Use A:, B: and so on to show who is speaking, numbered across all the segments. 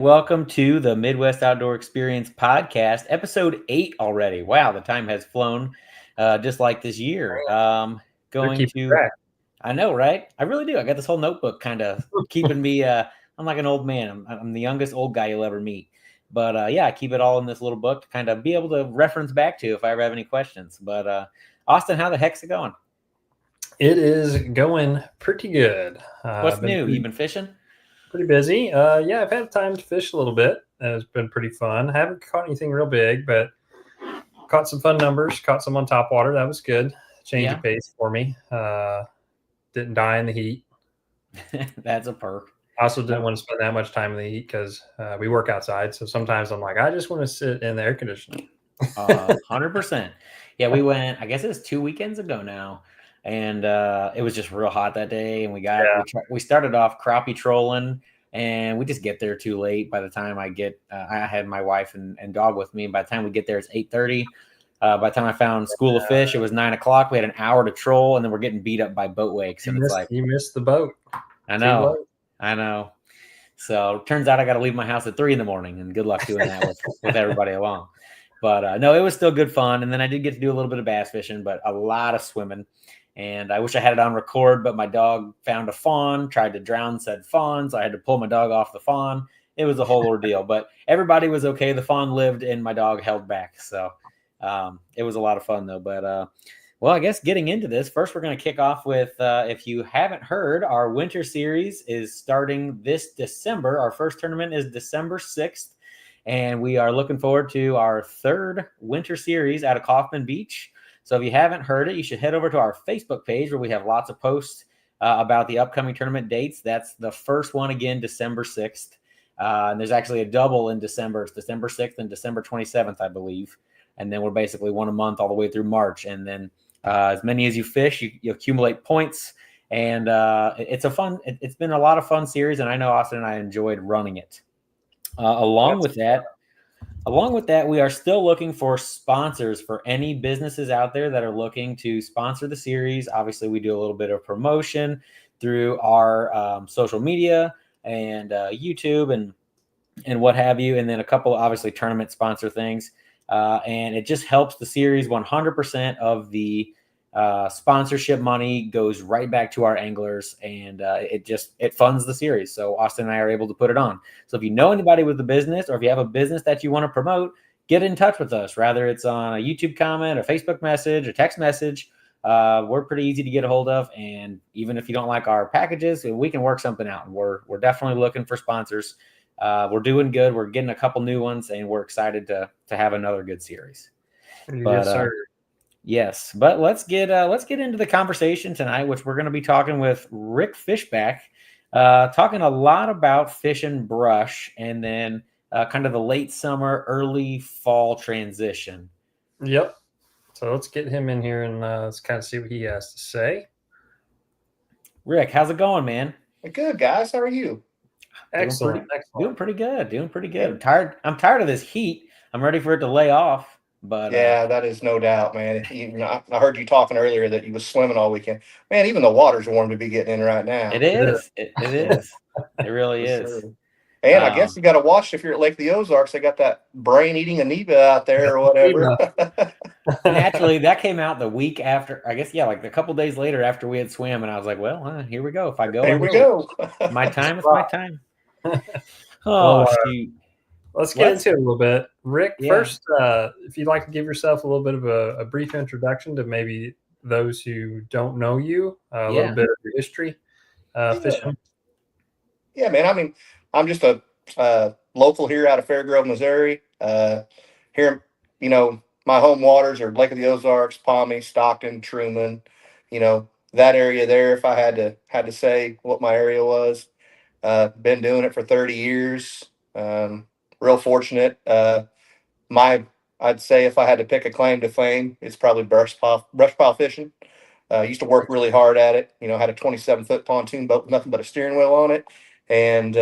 A: Welcome to the Midwest Outdoor Experience podcast, episode 8 already. Wow, the time has flown just like this year.
B: They're
A: Going
B: keeping
A: to,
B: track.
A: I know, right? I really do. I got this whole notebook kind of keeping me, I'm like an old man. I'm the youngest old guy you'll ever meet. But yeah, I keep it all in this little book to kind of be able to reference back to if I ever have any questions. But Austin, how the heck's it going?
B: It is going pretty good.
A: What's
B: I've been
A: new? You been fishing?
B: pretty busy. Yeah, I've had time to fish a little bit. It's been pretty fun. I haven't caught anything real big, but caught some fun numbers. Caught some on top water. That was good. Change
A: Yeah,
B: of pace for me. Didn't die in the heat.
A: that's a perk.
B: I also didn't want to spend that much time in the heat because we work outside. So sometimes I'm like, I just want to sit in the air conditioning.
A: 100%. Yeah, we went, I guess it was 2 weekends ago now. And it was just real hot that day. And
B: Yeah.
A: we started off crappie trolling and we just get there too late. By the time I had my wife and dog with me. And by the time we get there, it's 8:30. By the time I found School of Fish, it was 9 o'clock. We had an hour to troll and then we're getting beat up by boat wakes. And it's like,
B: You missed the boat.
A: I know. So it turns out I got to leave my house at 3 a.m. and good luck doing that with everybody along. But no, it was still good fun. And then I did get to do a little bit of bass fishing, but a lot of swimming. And I wish I had it on record, but my dog found a fawn, tried to drown said fawn. So I had to pull my dog off the fawn. It was a whole ordeal, but everybody was okay. The fawn lived and my dog held back. So it was a lot of fun though. But well, I guess getting into this, first we're going to kick off with, if you haven't heard, our winter series is starting this December. Our first tournament is December 6th. And we are looking forward to our third winter series out of Kaufman Beach. So if you haven't heard it, you should head over to our Facebook page where we have lots of posts about the upcoming tournament dates. That's the first one again, December 6th. And there's actually a double in December. It's December 6th and December 27th, I believe. And then we're basically one a month all the way through March. And then as many as you fish, you accumulate points. And it's been a lot of fun series. And I know Austin and I enjoyed running it. Along with that, we are still looking for sponsors for any businesses out there that are looking to sponsor the series. Obviously, we do a little bit of promotion through our social media and YouTube and what have you, and then a couple obviously tournament sponsor things. And it just helps the series. 100% of the sponsorship money goes right back to our anglers, and it funds the series. So Austin and I are able to put it on. So if you know anybody with a business, or if you have a business that you want to promote, get in touch with us. Rather it's on a YouTube comment, a Facebook message, a text message. We're pretty easy to get a hold of, and even if you don't like our packages, we can work something out. And we're definitely looking for sponsors. We're doing good. We're getting a couple new ones, and we're excited to have another good series.
B: Yes, sir.
A: Yes, but let's get into the conversation tonight, which we're going to be talking with Rick Fishback, talking a lot about fish and brush, and then kind of the late summer, early fall transition.
B: Yep. So let's get him in here and let's kind of see what he has to say.
A: Rick, how's it going, man?
C: Good, guys. How are you?
B: Excellent.
A: Doing pretty good. I'm tired of this heat. I'm ready for it to lay off. But
C: yeah, that is no doubt, man. I heard you talking earlier that you was swimming all weekend. Man, even the water's warm to be getting in right now.
A: It is. It is. It really is.
C: And I guess you got to watch if you're at Lake the Ozarks. They got that brain-eating amoeba out there or whatever.
A: Naturally, that came out the week after. I guess, yeah, like a couple days later after we had swam, and I was like, well, here we go. If I go,
C: here we go.
A: My time is my time.
B: Oh, shoot. Let's get into it a little bit. Rick, first, if you'd like to give yourself a little bit of a brief introduction to maybe those who don't know you, a little bit of your history fishing.
C: Yeah, man. I mean, I'm just a local here out of Fairgrove, Missouri. Here, my home waters are Lake of the Ozarks, Palmy, Stockton, Truman. That area there. If I had to say what my area was, been doing it for 30 years. Real fortunate. I'd say if I had to pick a claim to fame, it's probably brush pile fishing. Used to work really hard at it. Had a 27-foot pontoon boat with nothing but a steering wheel on it, and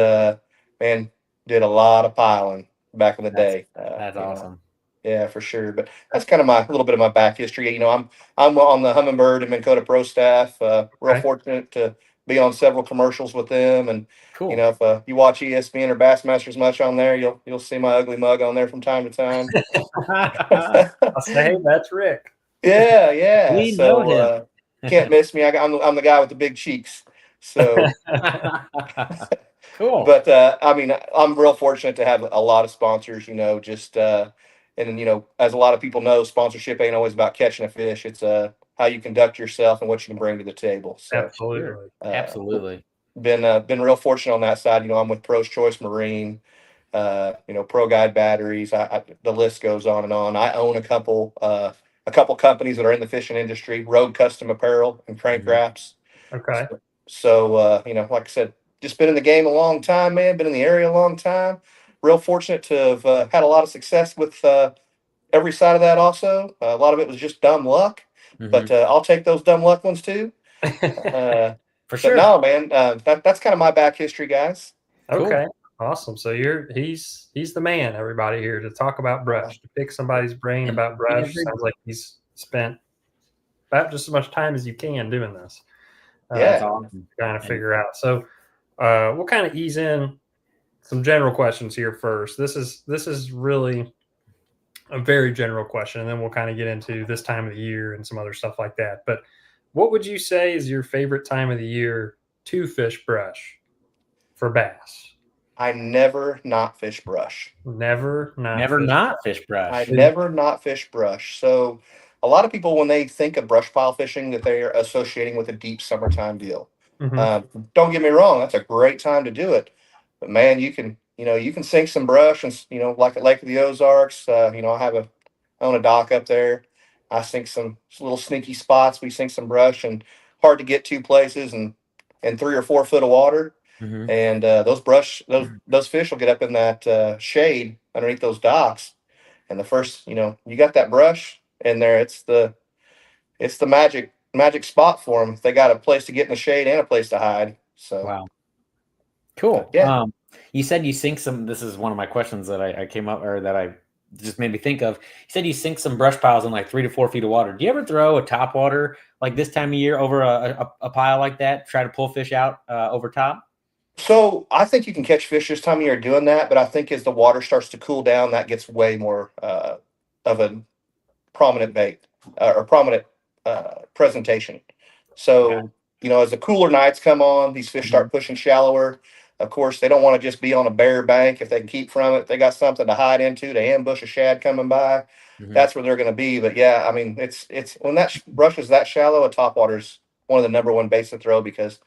C: man, did a lot of piling back in the day.
A: That's awesome.
C: Yeah, for sure. But that's kind of a little bit of my back history. I'm on the Humminbird and Minn Kota Pro staff. Real fortunate to be on several commercials with them. And
A: Cool.
C: you know, if you watch ESPN or Bassmasters much on there, you'll see my ugly mug on there from time to time.
B: I'll say, hey, that's Rick.
C: Yeah.
A: We know him.
C: Can't miss me. I'm the guy with the big cheeks. So
A: cool.
C: But I mean, I'm real fortunate to have a lot of sponsors. You know, just and you know, as a lot of people know, sponsorship ain't always about catching a fish. It's how you conduct yourself and what you can bring to the table. So
B: Absolutely.
A: Absolutely.
C: Been real fortunate on that side. You know, I'm with Pro's Choice Marine. You know, Pro Guide Batteries. The list goes on and on. I own a couple companies that are in the fishing industry: Road Custom Apparel and Crank Wraps.
B: Okay.
C: So you know, like I said, just been in the game a long time, man. Been in the area a long time. Real fortunate to have had a lot of success with every side of that. Also, a lot of it was just dumb luck, but I'll take those dumb luck ones too.
A: For sure.
C: But no, man, that's kind of my back history, guys.
B: Okay. Cool. Awesome. So he's the man, everybody, here to talk about brush, to pick somebody's brain about brush. Sounds like he's spent about just as much time as you can doing this.
C: That's
B: awesome. Kind of figure out. So we'll kind of ease in some general questions here first. This is really a very general question, and then we'll kind of get into this time of the year and some other stuff like that. But what would you say is your favorite time of the year to fish brush for bass?
C: I never not fish brush.
B: Never not
A: fish brush.
C: I never not fish brush. So a lot of people, when they think of brush pile fishing, that they're associating with a deep summertime deal. Don't get me wrong, that's a great time to do it. But man, you can sink some brush, and you know, like at Lake of the Ozarks. You know, I own a dock up there. I sink some little sneaky spots. We sink some brush and hard to get to places, and 3 or 4 foot of water. And those fish will get up in that shade underneath those docks. And the first, you know, you got that brush in there, it's the magic spot for them. They got a place to get in the shade and a place to hide. So
A: wow, cool.
C: Yeah.
A: You said you sink some. This is one of my questions that I came up, or that I just made me think of. You said you sink some brush piles in like 3 to 4 feet of water. Do you ever throw a top water like this time of year over a pile like that? Try to pull fish out over top?
C: So I think you can catch fish this time of year doing that, but I think as the water starts to cool down, that gets way more of a prominent bait or prominent presentation. So, you know, as the cooler nights come on, these fish start pushing shallower. Of course, they don't want to just be on a bare bank. If they can keep from it, they got something to hide into, to ambush a shad coming by. That's where they're going to be. But yeah, I mean, it's when that brush is that shallow, a topwater's one of the number one baits to throw, because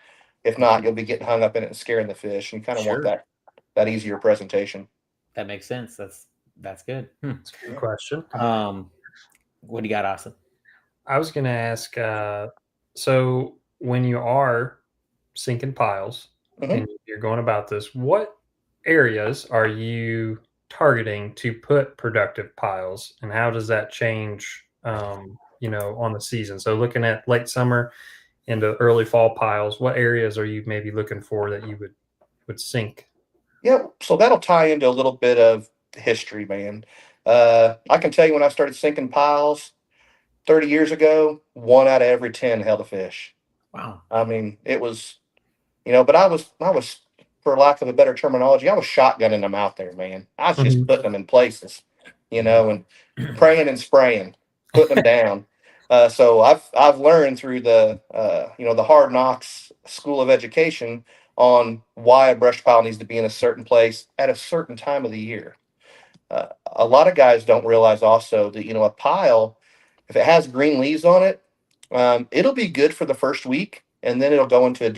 C: if not, you'll be getting hung up in it and scaring the fish. And you kind of want that easier presentation.
A: That makes sense. That's good.
B: That's a good question.
A: What do you got, Austin?
B: I was going to ask, so when you are sinking piles and you're going about this, what areas are you targeting to put productive piles, and how does that change, you know, on the season? So looking at late summer into early fall piles, what areas are you maybe looking for that you would sink?
C: Yeah, so that'll tie into a little bit of history, man. I can tell you, when I started sinking piles 30 years ago, 1 out of every 10 held a fish.
A: Wow.
C: I mean, it was, you know, but I was, for lack of a better terminology, I was shotgunning them out there, man. I was just putting them in places, you know, and praying and spraying, putting them down. So I've learned through the you know, the hard knocks school of education on why a brush pile needs to be in a certain place at a certain time of the year. A lot of guys don't realize also that, you know, a pile, if it has green leaves on it, it'll be good for the first week, and then it'll go into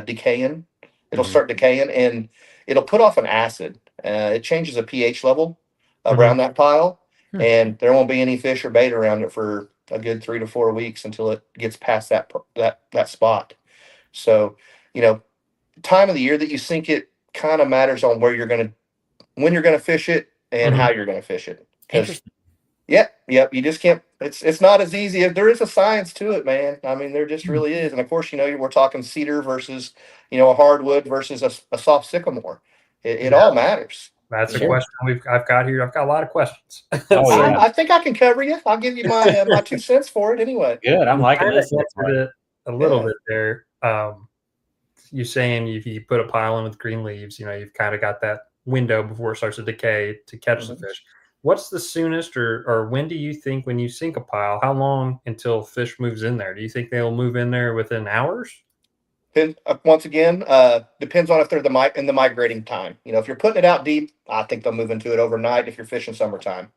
C: decaying. It'll start decaying, and it'll put off an acid. It changes the pH level around that pile, and there won't be any fish or bait around it for a good 3 to 4 weeks until it gets past that spot. So, you know, time of the year that you sink it kind of matters on when you're going to fish it and how you're going to fish it. Yep. You just can't. It's not as easy. There is a science to it, man. I mean, there just really is. And of course, you know, we're talking cedar versus, you know, a hardwood versus a soft sycamore. It all matters.
B: That's a question I've got here. I've got a lot of questions.
C: I think I can cover you. I'll give you my my 2 cents for it anyway.
A: Good. I'm liking this.
B: Answered it a little bit there. you saying if you put a pile in with green leaves, you've kind of got that window before it starts to decay to catch the fish. What's the soonest or when do you think when you sink a pile, how long until fish moves in there? Do you think they'll move in there within hours?
C: Once again, depends on if they're in the migrating time. If you're putting it out deep, I think they'll move into it overnight. If you're fishing summertime,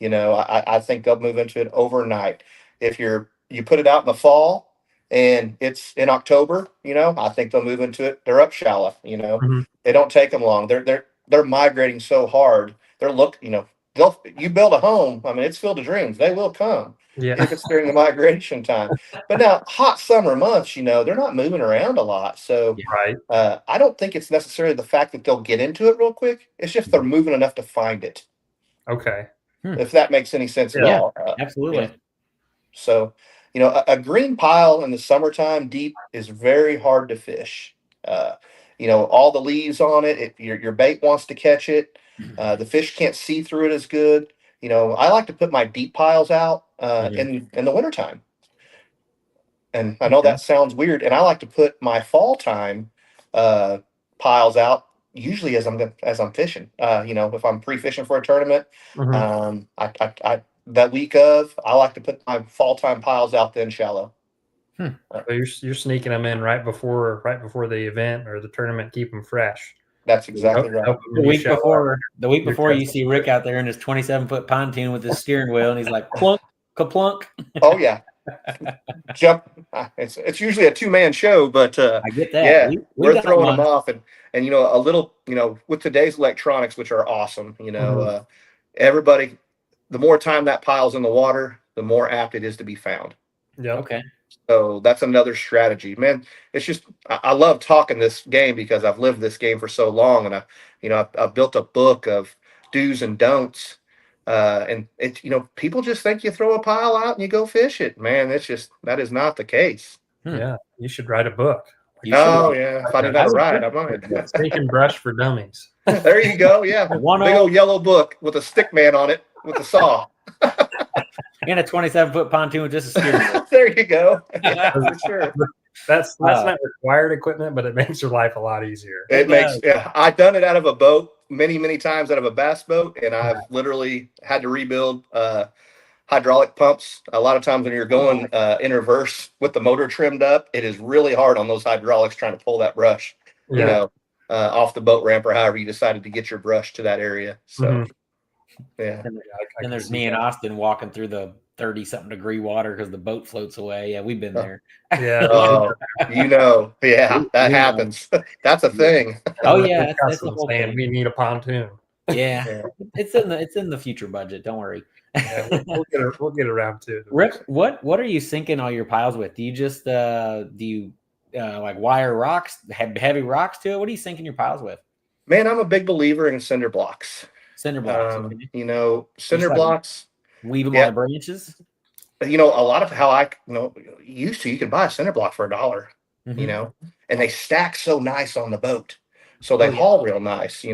C: I think they'll move into it overnight. If you put it out in the fall and it's in October, I think they'll move into it. They're up shallow. They don't take them long. They're migrating so hard. You build a home. I mean, it's filled with dreams. They will come.
B: Yeah.
C: If it's during the migration time. But now hot summer months, they're not moving around a lot. So
B: Right.
C: I don't think it's necessarily the fact that they'll get into it real quick. It's just they're moving enough to find it.
B: Okay.
C: If that makes any sense at all.
A: Absolutely.
C: So, a green pile in the summertime deep is very hard to fish. All the leaves on it, if your bait wants to catch it, the fish can't see through it as good. I like to put my deep piles out in the wintertime. And I know that sounds weird. And I like to put my fall time piles out usually as I'm fishing. If I'm pre-fishing for a tournament, that week of, I like to put my fall time piles out then shallow.
B: So you're sneaking them in right before the event or the tournament, keep them fresh.
C: That's exactly right.
A: The week before, you see Rick out there in his 27-foot pontoon with his steering wheel, and he's like plunk, ka-plunk.
C: Oh yeah, jump. It's usually a 2-man show, but
A: I get that.
C: Yeah, we're throwing them off, and a little, with today's electronics, which are awesome. Everybody, the more time that pile's in the water, the more apt it is to be found.
B: Yeah.
A: Okay.
C: So that's another strategy, man. It's just I love talking this game because I've lived this game for so long, and I've built a book of do's and don'ts. And it people just think you throw a pile out and you go fish it, man. That is not the case.
B: Yeah, you should write a book.
C: Yeah, if I didn't have to write, I might.
B: Snake and Brush for Dummies.
C: There you go. Yeah, big old yellow book with a stick man on it with a saw.
A: And a 27-foot pontoon with just a steering wheel.
C: There you go. Yeah, for sure.
B: That's not required equipment, but it makes your life a lot easier.
C: It makes. Yeah, I've done it out of a boat many times, out of a bass boat, and I've literally had to rebuild hydraulic pumps. A lot of times when you're going in reverse with the motor trimmed up, it is really hard on those hydraulics trying to pull that brush, off the boat ramp or however you decided to get your brush to that area. So. Yeah,
A: and there's me and Austin walking through the 30-something degree water because the boat floats away. Yeah, we've been there.
B: Yeah,
C: that happens. That's a thing.
A: Oh yeah, that's the whole
B: thing. We need a pontoon.
A: Yeah, it's in the future budget. Don't worry.
B: Yeah, we'll get around to it.
A: Rick, what are you sinking all your piles with? Do you just like wire rocks, heavy rocks to it? What are you sinking your piles with?
C: Man, I'm a big believer in cinder blocks.
A: Cinder blocks.
C: Cinder blocks.
A: Weave them on the branches.
C: A lot of how I used to, you could buy a cinder block for $1. And they stack so nice on the boat, so they haul real nice.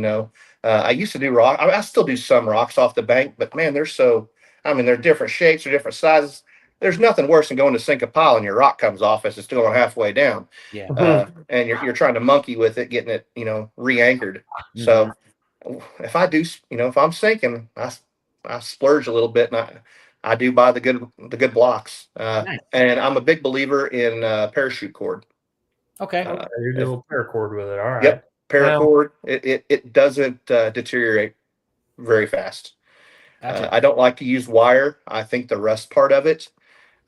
C: I used to do rock. I still do some rocks off the bank, but man, they're different shapes or different sizes. There's nothing worse than going to sink a pile and your rock comes off as it's going halfway down.
A: Yeah.
C: And you're trying to monkey with it, getting it, re-anchored. So if I do, if I'm sinking, I splurge a little bit, and I do buy the good blocks.
A: Nice.
C: And I'm a big believer in parachute cord.
A: Okay.
B: You do a little paracord with it. All right.
C: Yep. Paracord. It doesn't deteriorate very fast.
A: Gotcha.
C: I don't like to use wire. I think the rust part of it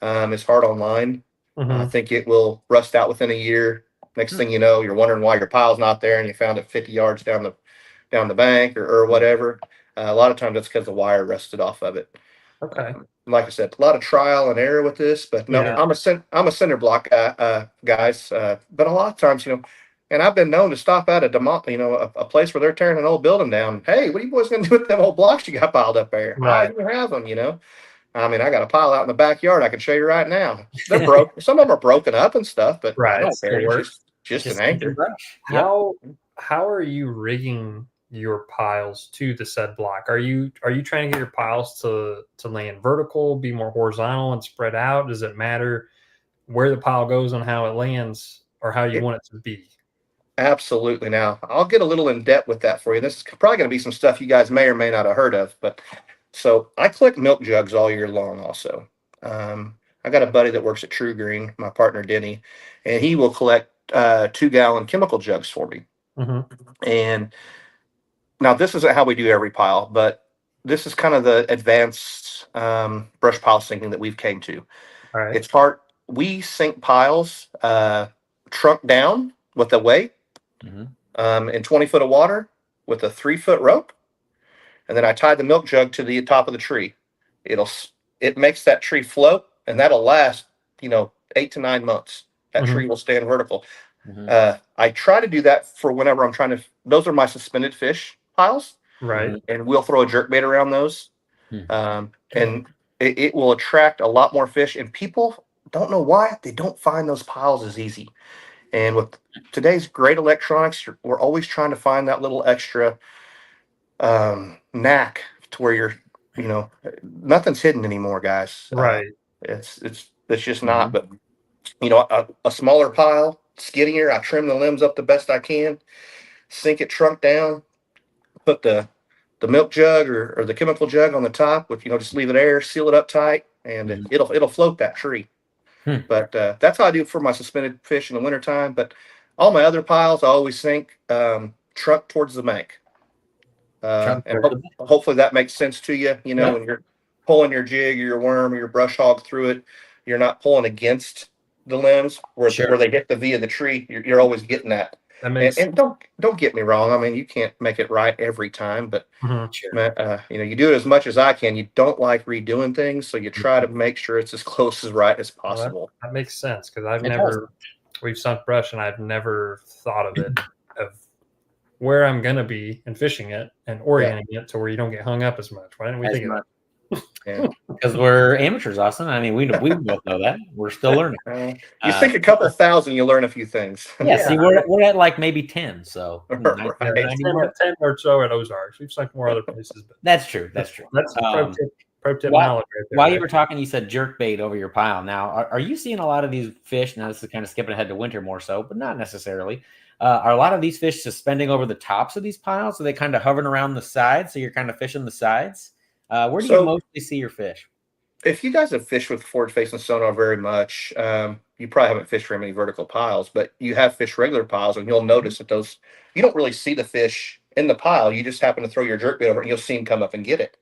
C: is hard on line. I think it will rust out within a year. Next thing you know, you're wondering why your pile's not there, and you found it 50 yards down the bank or whatever. A lot of times that's because the wire rusted off of it.
B: Okay.
C: Like I said, a lot of trial and error with this, but no, I'm a cinder block guys. But a lot of times, and I've been known to stop at a place where they're tearing an old building down. Hey, what are you boys going to do with them old blocks you got piled up there?
B: Right.
C: I don't have them, I got a pile out in the backyard. I can show you right now. They're broke. Some of them are broken up and stuff, but
B: right.
C: I don't care. Just an anchor.
B: How are you rigging your piles to the said block? Are you trying to get your piles to land vertical, be more horizontal and spread out? Does it matter where the pile goes and how it lands, or how you want it to be?
C: Absolutely. Now, I'll get a little in depth with that for you. This is probably going to be some stuff you guys may or may not have heard of. But so I collect milk jugs all year long also. I got a buddy that works at True Green, my partner Denny, and he will collect 2-gallon chemical jugs for me. And now this isn't how we do every pile, but this is kind of the advanced brush pile sinking that we've came to.
B: All right.
C: It's hard. We sink piles trunk down with a weight in 20 foot of water with a 3-foot rope. And then I tie the milk jug to the top of the tree. It makes that tree float, and that'll last, 8 to 9 months. That tree will stand vertical. I try to do that for whenever I'm trying to, those are my suspended fish piles.
B: Right.
C: And we'll throw a jerkbait around those. And it will attract a lot more fish. And people don't know why they don't find those piles as easy. And with today's great electronics, we're always trying to find that little extra knack to where nothing's hidden anymore, guys.
B: Right.
C: It's just not. But a smaller pile, skinnier. I trim the limbs up the best I can, sink it trunk down, put the milk jug or the chemical jug on the top with just leave it air, seal it up tight, and it'll float that tree. But that's how I do for my suspended fish in the wintertime. But all my other piles, I always sink trunk towards the bank. And hopefully that makes sense to you. When you're pulling your jig or your worm or your brush hog through it, you're not pulling against the limbs where they hit the V of the tree. You're always getting that. And don't get me wrong. I mean, you can't make it right every time, but you do it as much as I can. You don't like redoing things, so you try to make sure it's as close as right as possible.
B: Well, that makes sense because we've sunk brush and I've never thought of it of where I'm gonna be and fishing it and orienting it to where you don't get hung up as much. Why didn't we think of that?
A: Because we're amateurs, Austin. I mean, we both know that. We're still learning.
C: You think a couple thousand, you learn a few things.
A: See, we're at like maybe 10. So
B: 10 or so at Ozarks. We've sunk more other places. But
A: that's true. That's
B: pro tip knowledge right there.
A: While you were talking, you said jerkbait over your pile. Now, are you seeing a lot of these fish? Now, this is kind of skipping ahead to winter more so, but not necessarily. Are a lot of these fish suspending over the tops of these piles? Are they kind of hovering around the sides? So you're kind of fishing the sides? Where do you mostly see your fish?
C: If you guys have fished with forward-facing sonar very much, you probably haven't fished very many vertical piles, but you have fished regular piles, and you'll notice that you don't really see the fish in the pile. You just happen to throw your jerkbait over it, and you'll see them come up and get it.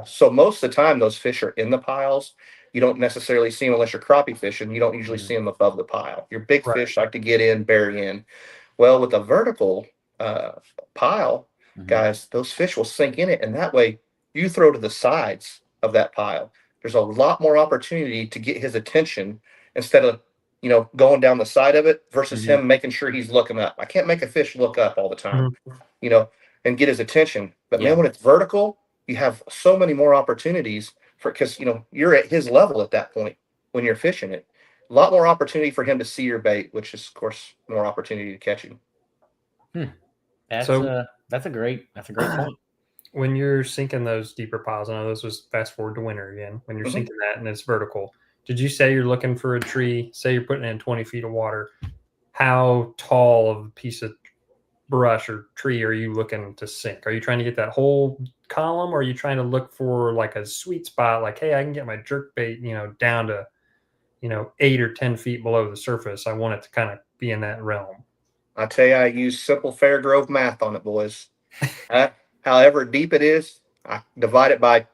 C: So most of the time, those fish are in the piles. You don't necessarily see them unless you're crappie fishing. You don't usually see them above the pile. Your big fish like to get in, bury in. Well, with a vertical pile, guys, those fish will sink in it, and that way you throw to the sides of that pile. There's a lot more opportunity to get his attention instead of, going down the side of it versus him making sure he's looking up. I can't make a fish look up all the time, and get his attention. But man, when it's vertical, you have so many more opportunities because, you're at his level at that point when you're fishing it. A lot more opportunity for him to see your bait, which is, of course, more opportunity to catch him.
A: That's a great point.
B: When you're sinking those deeper piles, I know this was fast forward to winter again. When you're sinking that and it's vertical, did you say you're looking for a tree? Say you're putting in 20 feet of water. How tall of a piece of brush or tree are you looking to sink? Are you trying to get that whole column, or are you trying to look for like a sweet spot? Like, hey, I can get my jerkbait, down to, 8 or 10 feet below the surface. I want it to kind of be in that realm.
C: I tell you, I use simple Fairgrove math on it, boys. However deep it is, I divide it by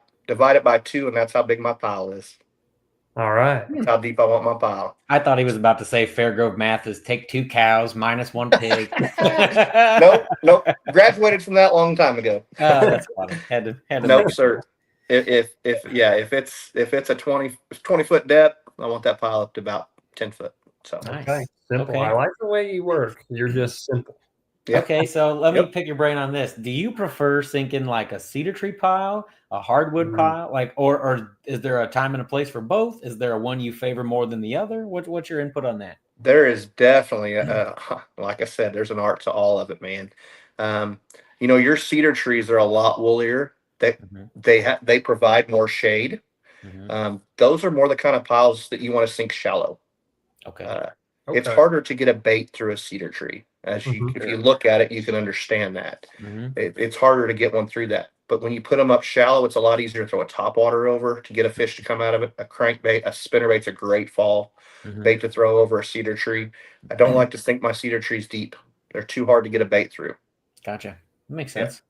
C: 2, and that's how big my pile is.
B: All right.
C: That's how deep I want my pile.
A: I thought he was about to say Fairgrove math is take 2 cows minus 1 pig.
C: Nope. Graduated from that long time ago.
A: That's funny. Had to
C: nope, sir. If it's a 20 foot depth, I want that pile up to about 10 foot. So
A: nice.
B: Okay. Simple. I like the way you work. You're just simple.
C: Yep.
A: Okay, so let me pick your brain on this. Do you prefer sinking like a cedar tree pile, a hardwood pile, or is there a time and a place for both? Is there a one you favor more than the other? What's your input on that?
C: There is definitely like I said, there's an art to all of it, man. Your cedar trees are a lot woollier. They provide more shade. Those are more the kind of piles that you want to sink shallow.
A: Okay.
B: Okay.
C: It's harder to get a bait through a cedar tree. If you look at it, you can understand that. It's harder to get one through that. But when you put them up shallow, it's a lot easier to throw a topwater over to get a fish to come out of it. A crankbait, a spinnerbait's a great fall bait to throw over a cedar tree. I don't like to sink my cedar trees deep. They're too hard to get a bait through.
A: Gotcha. That makes sense.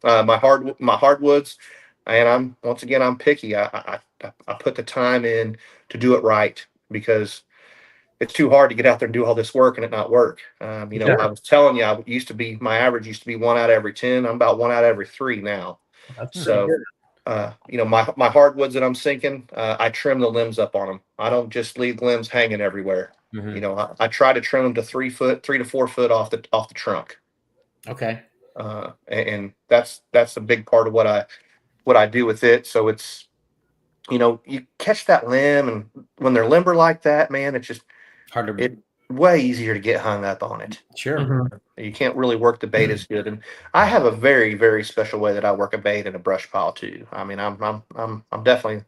C: My hardwoods, and I'm picky. I put the time in to do it right because it's too hard to get out there and do all this work and it not work. I was telling you, my average used to be 1 out of every 10. I'm about 1 out of every 3 now.
B: That's
C: so my hardwoods that I'm sinking, I trim the limbs up on them. I don't just leave limbs hanging everywhere. I try to trim them to 3 to 4 foot off the trunk.
A: Okay.
C: And that's a big part of what I do with it. So it's, you catch that limb, and when they're limber like that, man, it's just it's way easier to get hung up on it.
A: Sure.
C: You can't really work the bait as good. And I have a very, very special way that I work a bait in a brush pile too. I mean, I'm definitely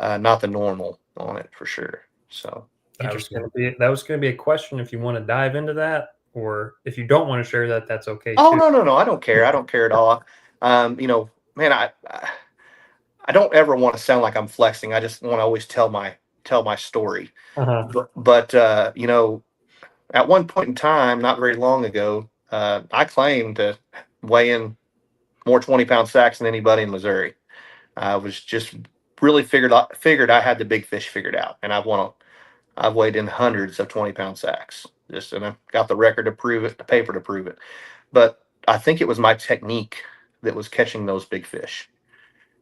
C: not the normal on it for sure. So
B: that was going to be a question if you want to dive into that, or if you don't want to share that, that's okay.
C: Oh, too. No. I don't care. I don't care at all. Man, I don't ever want to sound like I'm flexing. I just want to always tell my story. But at one point in time, not very long ago, I claimed to weigh in more 20-pound sacks than anybody in Missouri. I was just really figured I had the big fish figured out, and I've weighed in hundreds of 20-pound sacks. And I've got the record to prove it, the paper to prove it. But I think it was my technique that was catching those big fish.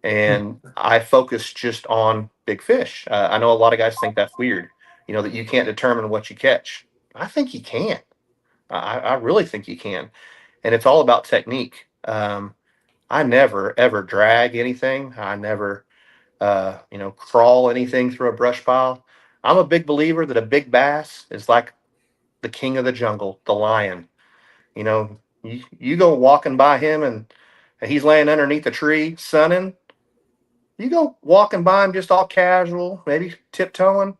C: And I focused just on big fish. I know a lot of guys think that's weird, that you can't determine what you catch. I think you can. I really think you can. And it's all about technique. I never, ever drag anything. I never, crawl anything through a brush pile. I'm a big believer that a big bass is like the king of the jungle, the lion. You go walking by him and he's laying underneath a tree sunning. You go walking by him just all casual, maybe tiptoeing.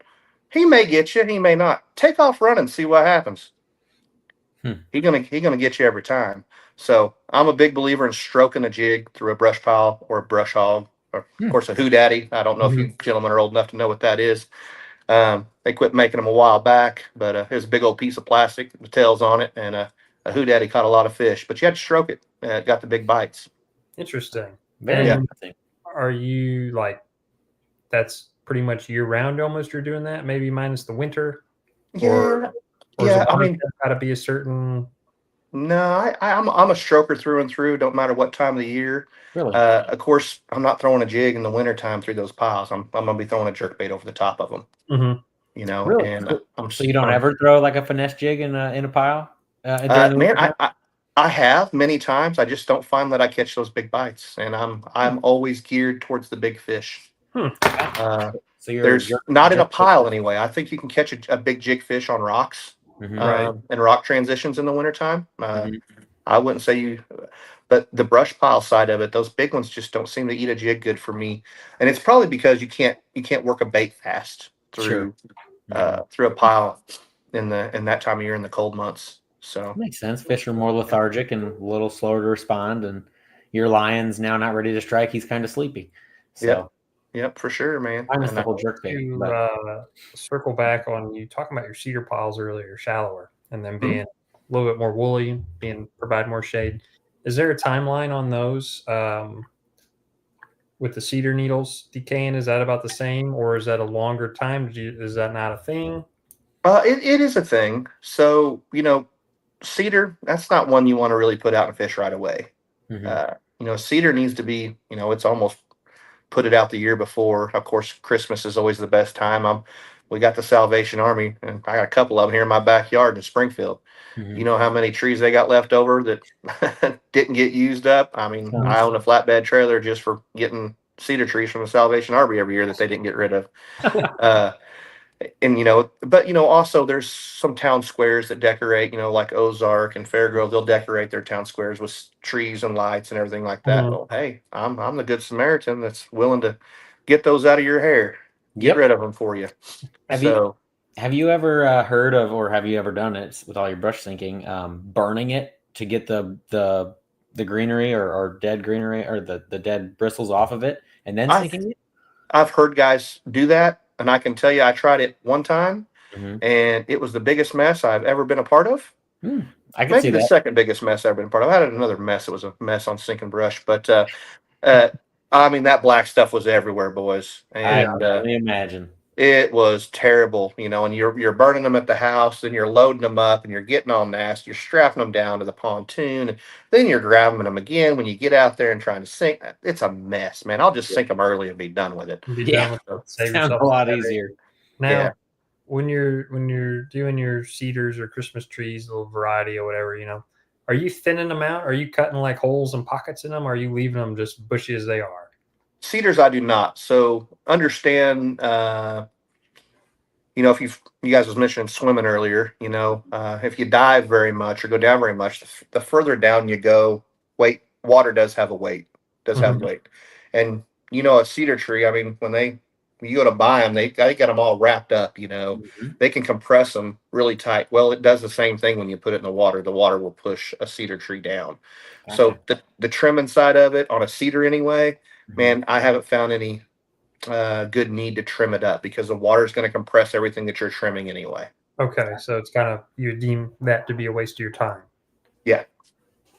C: He may get you, he may not. Take off running, see what happens. He's gonna get you every time. So I'm a big believer in stroking a jig through a brush pile or a brush hog, or of course a hoodaddy. I don't know if you gentlemen are old enough to know what that is. They quit making them a while back, but it was a big old piece of plastic with tails on it, and a hoodaddy caught a lot of fish. But you had to stroke it. It got the big bites.
B: Interesting.
A: Very interesting.
B: Are you that's pretty much year round almost you're doing that, maybe minus the winter?
C: Or
B: I mean, got to be a certain.
C: No, I'm a stroker through and through. Don't matter what time of the year.
A: Really?
C: Of course, I'm not throwing a jig in the wintertime through those piles. I'm gonna be throwing a jerkbait over the top of them.
A: Really?
C: And
A: so you don't ever throw like a finesse jig in a pile?
C: Man, I have many times. I just don't find that I catch those big bites, and I'm always geared towards the big fish. So there's not in a pile anyway. I think you can catch a big jig fish on rocks. And rock transitions in the wintertime. I wouldn't say but the brush pile side of it, those big ones just don't seem to eat a jig good for me. And it's probably because you can't work a bait fast through a pile in that time of year in the cold months. So
A: that makes sense. Fish are more lethargic and a little slower to respond, and your lion's now not ready to strike. He's kind of sleepy. So
C: Yep, for sure, man.
A: I miss the whole jerkbait.
B: Circle back on you talking about your cedar piles earlier, shallower, and then being a little bit more woolly, provide more shade. Is there a timeline on those with the cedar needles decaying? Is that about the same, or is that a longer time? Is that not a thing?
C: It is a thing. So cedar, that's not one you want to really put out and fish right away. Cedar needs to be, it's almost put it out the year before. Of course, Christmas is always the best time. We got the Salvation Army, and I got a couple of them here in my backyard in Springfield. You know how many trees they got left over that didn't get used up? I mean, I own a flatbed trailer just for getting cedar trees from the Salvation Army every year that they didn't get rid of. But also there's some town squares that decorate, like Ozark and Fairgrove, they'll decorate their town squares with trees and lights and everything like that. Well, hey, I'm the good Samaritan that's willing to get those out of your hair, get rid of them for you.
A: Have you ever heard of, or have you ever done it with all your brush sinking, burning it to get the greenery or dead greenery or the dead bristles off of it and then sinking it?
C: I've heard guys do that, and I can tell you I tried it one time,
A: Mm-hmm.
C: and it was the biggest mess I've ever been a part of.
A: I can
C: Maybe
A: see
C: the
A: that.
C: second biggest mess I've ever been a part of. I had another mess. It was a mess on sinking brush, but I mean that black stuff was everywhere, boys,
A: I
C: and
A: can only imagine.
C: it was terrible, and you're burning them at the house, and you're loading them up, and you're getting all nasty. You're strapping them down to the pontoon, and then you're grabbing them again when you get out there and trying to sink. It's a mess, man. I'll just sink them early and be done with it.
B: Be
A: Yeah,
B: done with it. Save
A: sounds
B: yourself
A: a lot
B: headache.
A: easier.
B: Now,
C: Yeah.
B: when you're doing your cedars or Christmas trees, a little variety or whatever, are you thinning them out? Are you cutting like holes and pockets in them? Or are you leaving them just bushy as they are?
C: Cedars, I do not. So understand, if you guys was mentioning swimming earlier, if you dive very much or go down very much, the further down you go, water does have a weight, weight. And, a cedar tree, I mean, when you go to buy them, they got them all wrapped up,
A: Mm-hmm.
C: they can compress them really tight. Well, it does the same thing when you put it in the water. The water will push a cedar tree down.
A: Gotcha.
C: So the trimming side of it on a cedar anyway,
A: Mm-hmm.
C: man, I haven't found any good need to trim it up because the water is going to compress everything that you're trimming anyway.
B: Okay, so it's kind of, you deem that to be a waste of your time.
C: Yeah.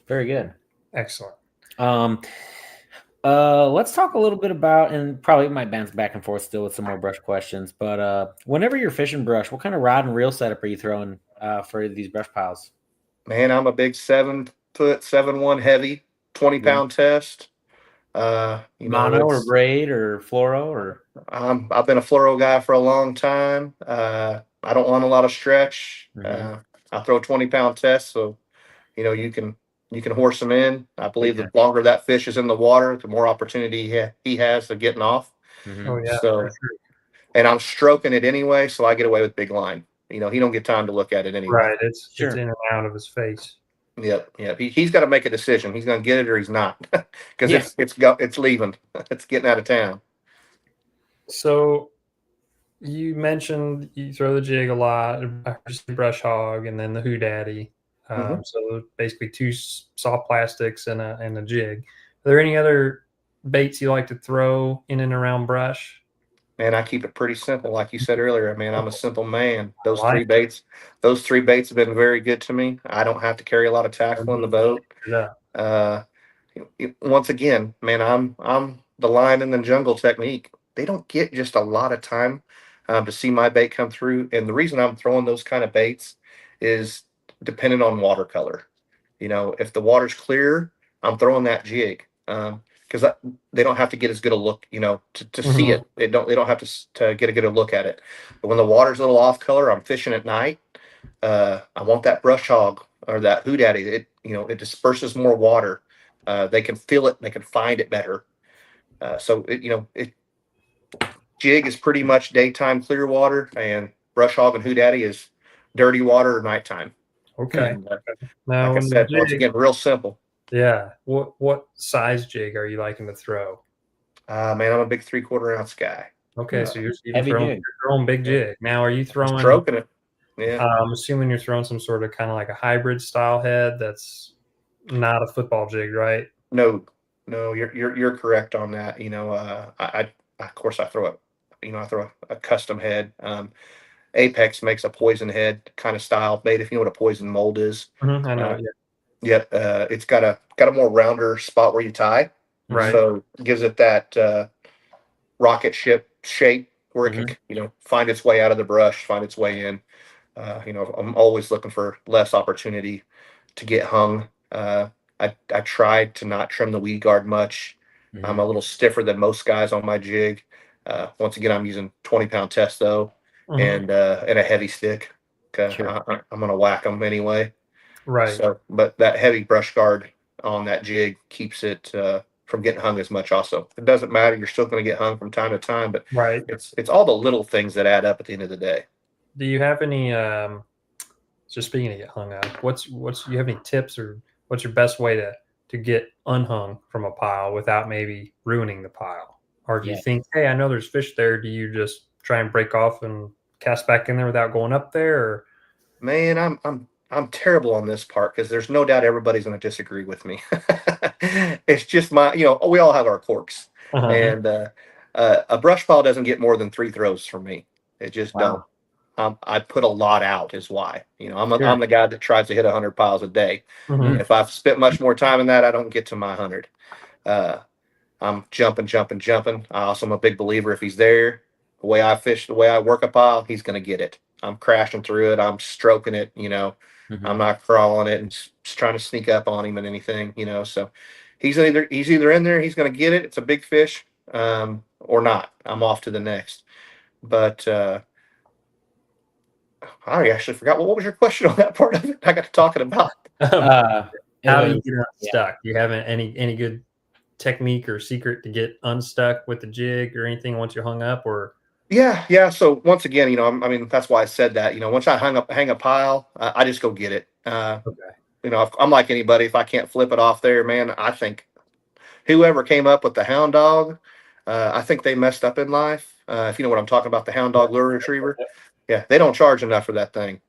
A: Very good.
B: Excellent.
A: Let's talk a little bit about, and probably might bounce back and forth still with some more brush questions, but whenever you're fishing brush, what kind of rod and reel setup are you throwing for these brush piles?
C: Man, I'm a big 7-foot 7-1 heavy 20-pound test.
A: Mono or braid or fluoro or?
C: I've been a fluoro guy for a long time. I don't want a lot of stretch. I throw 20-pound tests, so you can horse them in. I believe the longer that fish is in the water, the more opportunity he has of getting off.
B: Oh yeah.
C: So, and I'm stroking it anyway, so I get away with big line. He don't get time to look at it anyway.
B: Right, it's in and out of his face.
C: Yep. He's got to make a decision. He's going to get it or he's not, because it's leaving. It's getting out of town.
B: So, you mentioned you throw the jig a lot, brush hog, and then the hoodaddy. So basically 2 soft plastics and a jig. Are there any other baits you like to throw in and around brush?
C: Man, I keep it pretty simple, like you said earlier. Man, I'm a simple man. Those three baits have been very good to me. I don't have to carry a lot of tackle in the boat.
B: Yeah.
C: Once again, man, I'm the lion in the jungle technique. They don't get just a lot of time to see my bait come through, and the reason I'm throwing those kind of baits is dependent on watercolor. If the water's clear, I'm throwing that jig. Because they don't have to get as good a look, to see it. They don't have to get a good look at it. But when the water's a little off color, I'm fishing at night. I want that brush hog or that hoodaddy. It disperses more water. They can feel it. They can find it better. So jig is pretty much daytime clear water, and brush hog and hoodaddy is dirty water or nighttime.
B: Okay.
C: And, now, like I said, once again, real simple.
B: Yeah. What size jig are you liking to throw?
C: Man, I'm a big 3/4 ounce guy.
B: Okay, so you're throwing big jig. Now, are you throwing?
C: Stroking it. Yeah.
B: I'm assuming you're throwing some sort of kind of like a hybrid style head that's not a football jig, right?
C: No, you're correct on that. I of course I throw a custom head. Apex makes a poison head kind of style bait. If you know what a poison mold is,
B: I know.
C: Yep. It's got a more rounder spot where you tie,
B: right?
C: So it gives it that rocket ship shape where it can find its way out of the brush, find its way in. I'm always looking for less opportunity to get hung. I tried to not trim the weed guard much. I'm a little stiffer than most guys on my jig. Once again, I'm using 20-pound test though, and a heavy stick. Sure. I'm gonna whack them anyway.
B: Right.
C: So, but that heavy brush guard on that jig keeps it from getting hung as much. Also, it doesn't matter. You're still going to get hung from time to time, but it's all the little things that add up at the end of the day.
B: Do you have any? Just speaking of get hung up, you have any tips, or what's your best way to get unhung from a pile without maybe ruining the pile? Or do you think, hey, I know there's fish there? Do you just try and break off and cast back in there without going up there? Or?
C: Man, I'm terrible on this part because there's no doubt everybody's going to disagree with me. It's just we all have our quirks, and a brush pile doesn't get more than 3 throws from me. It just don't. I put a lot out is why. I'm the guy that tries to hit 100 piles a day. If I've spent much more time in that, I don't get to my 100. I'm jumping. I also am a big believer if he's there, the way I fish, the way I work a pile, he's going to get it. I'm crashing through it. I'm stroking it. I'm not crawling it and just trying to sneak up on him and anything. So he's either in there, he's going to get it. It's a big fish, or not. I'm off to the next. But I actually forgot. What was your question on that part of it? I got to talking about.
B: How do you get unstuck? Do you have any good technique or secret to get unstuck with the jig or anything once you're hung up? Or
C: yeah. So once again, that's why I said that. Once I hang a pile, I just go get it. If I'm like anybody, if I can't flip it off there, man, I think whoever came up with the hound dog, I think they messed up in life. If you know what I'm talking about, the hound dog lure retriever. Yeah, they don't charge enough for that thing.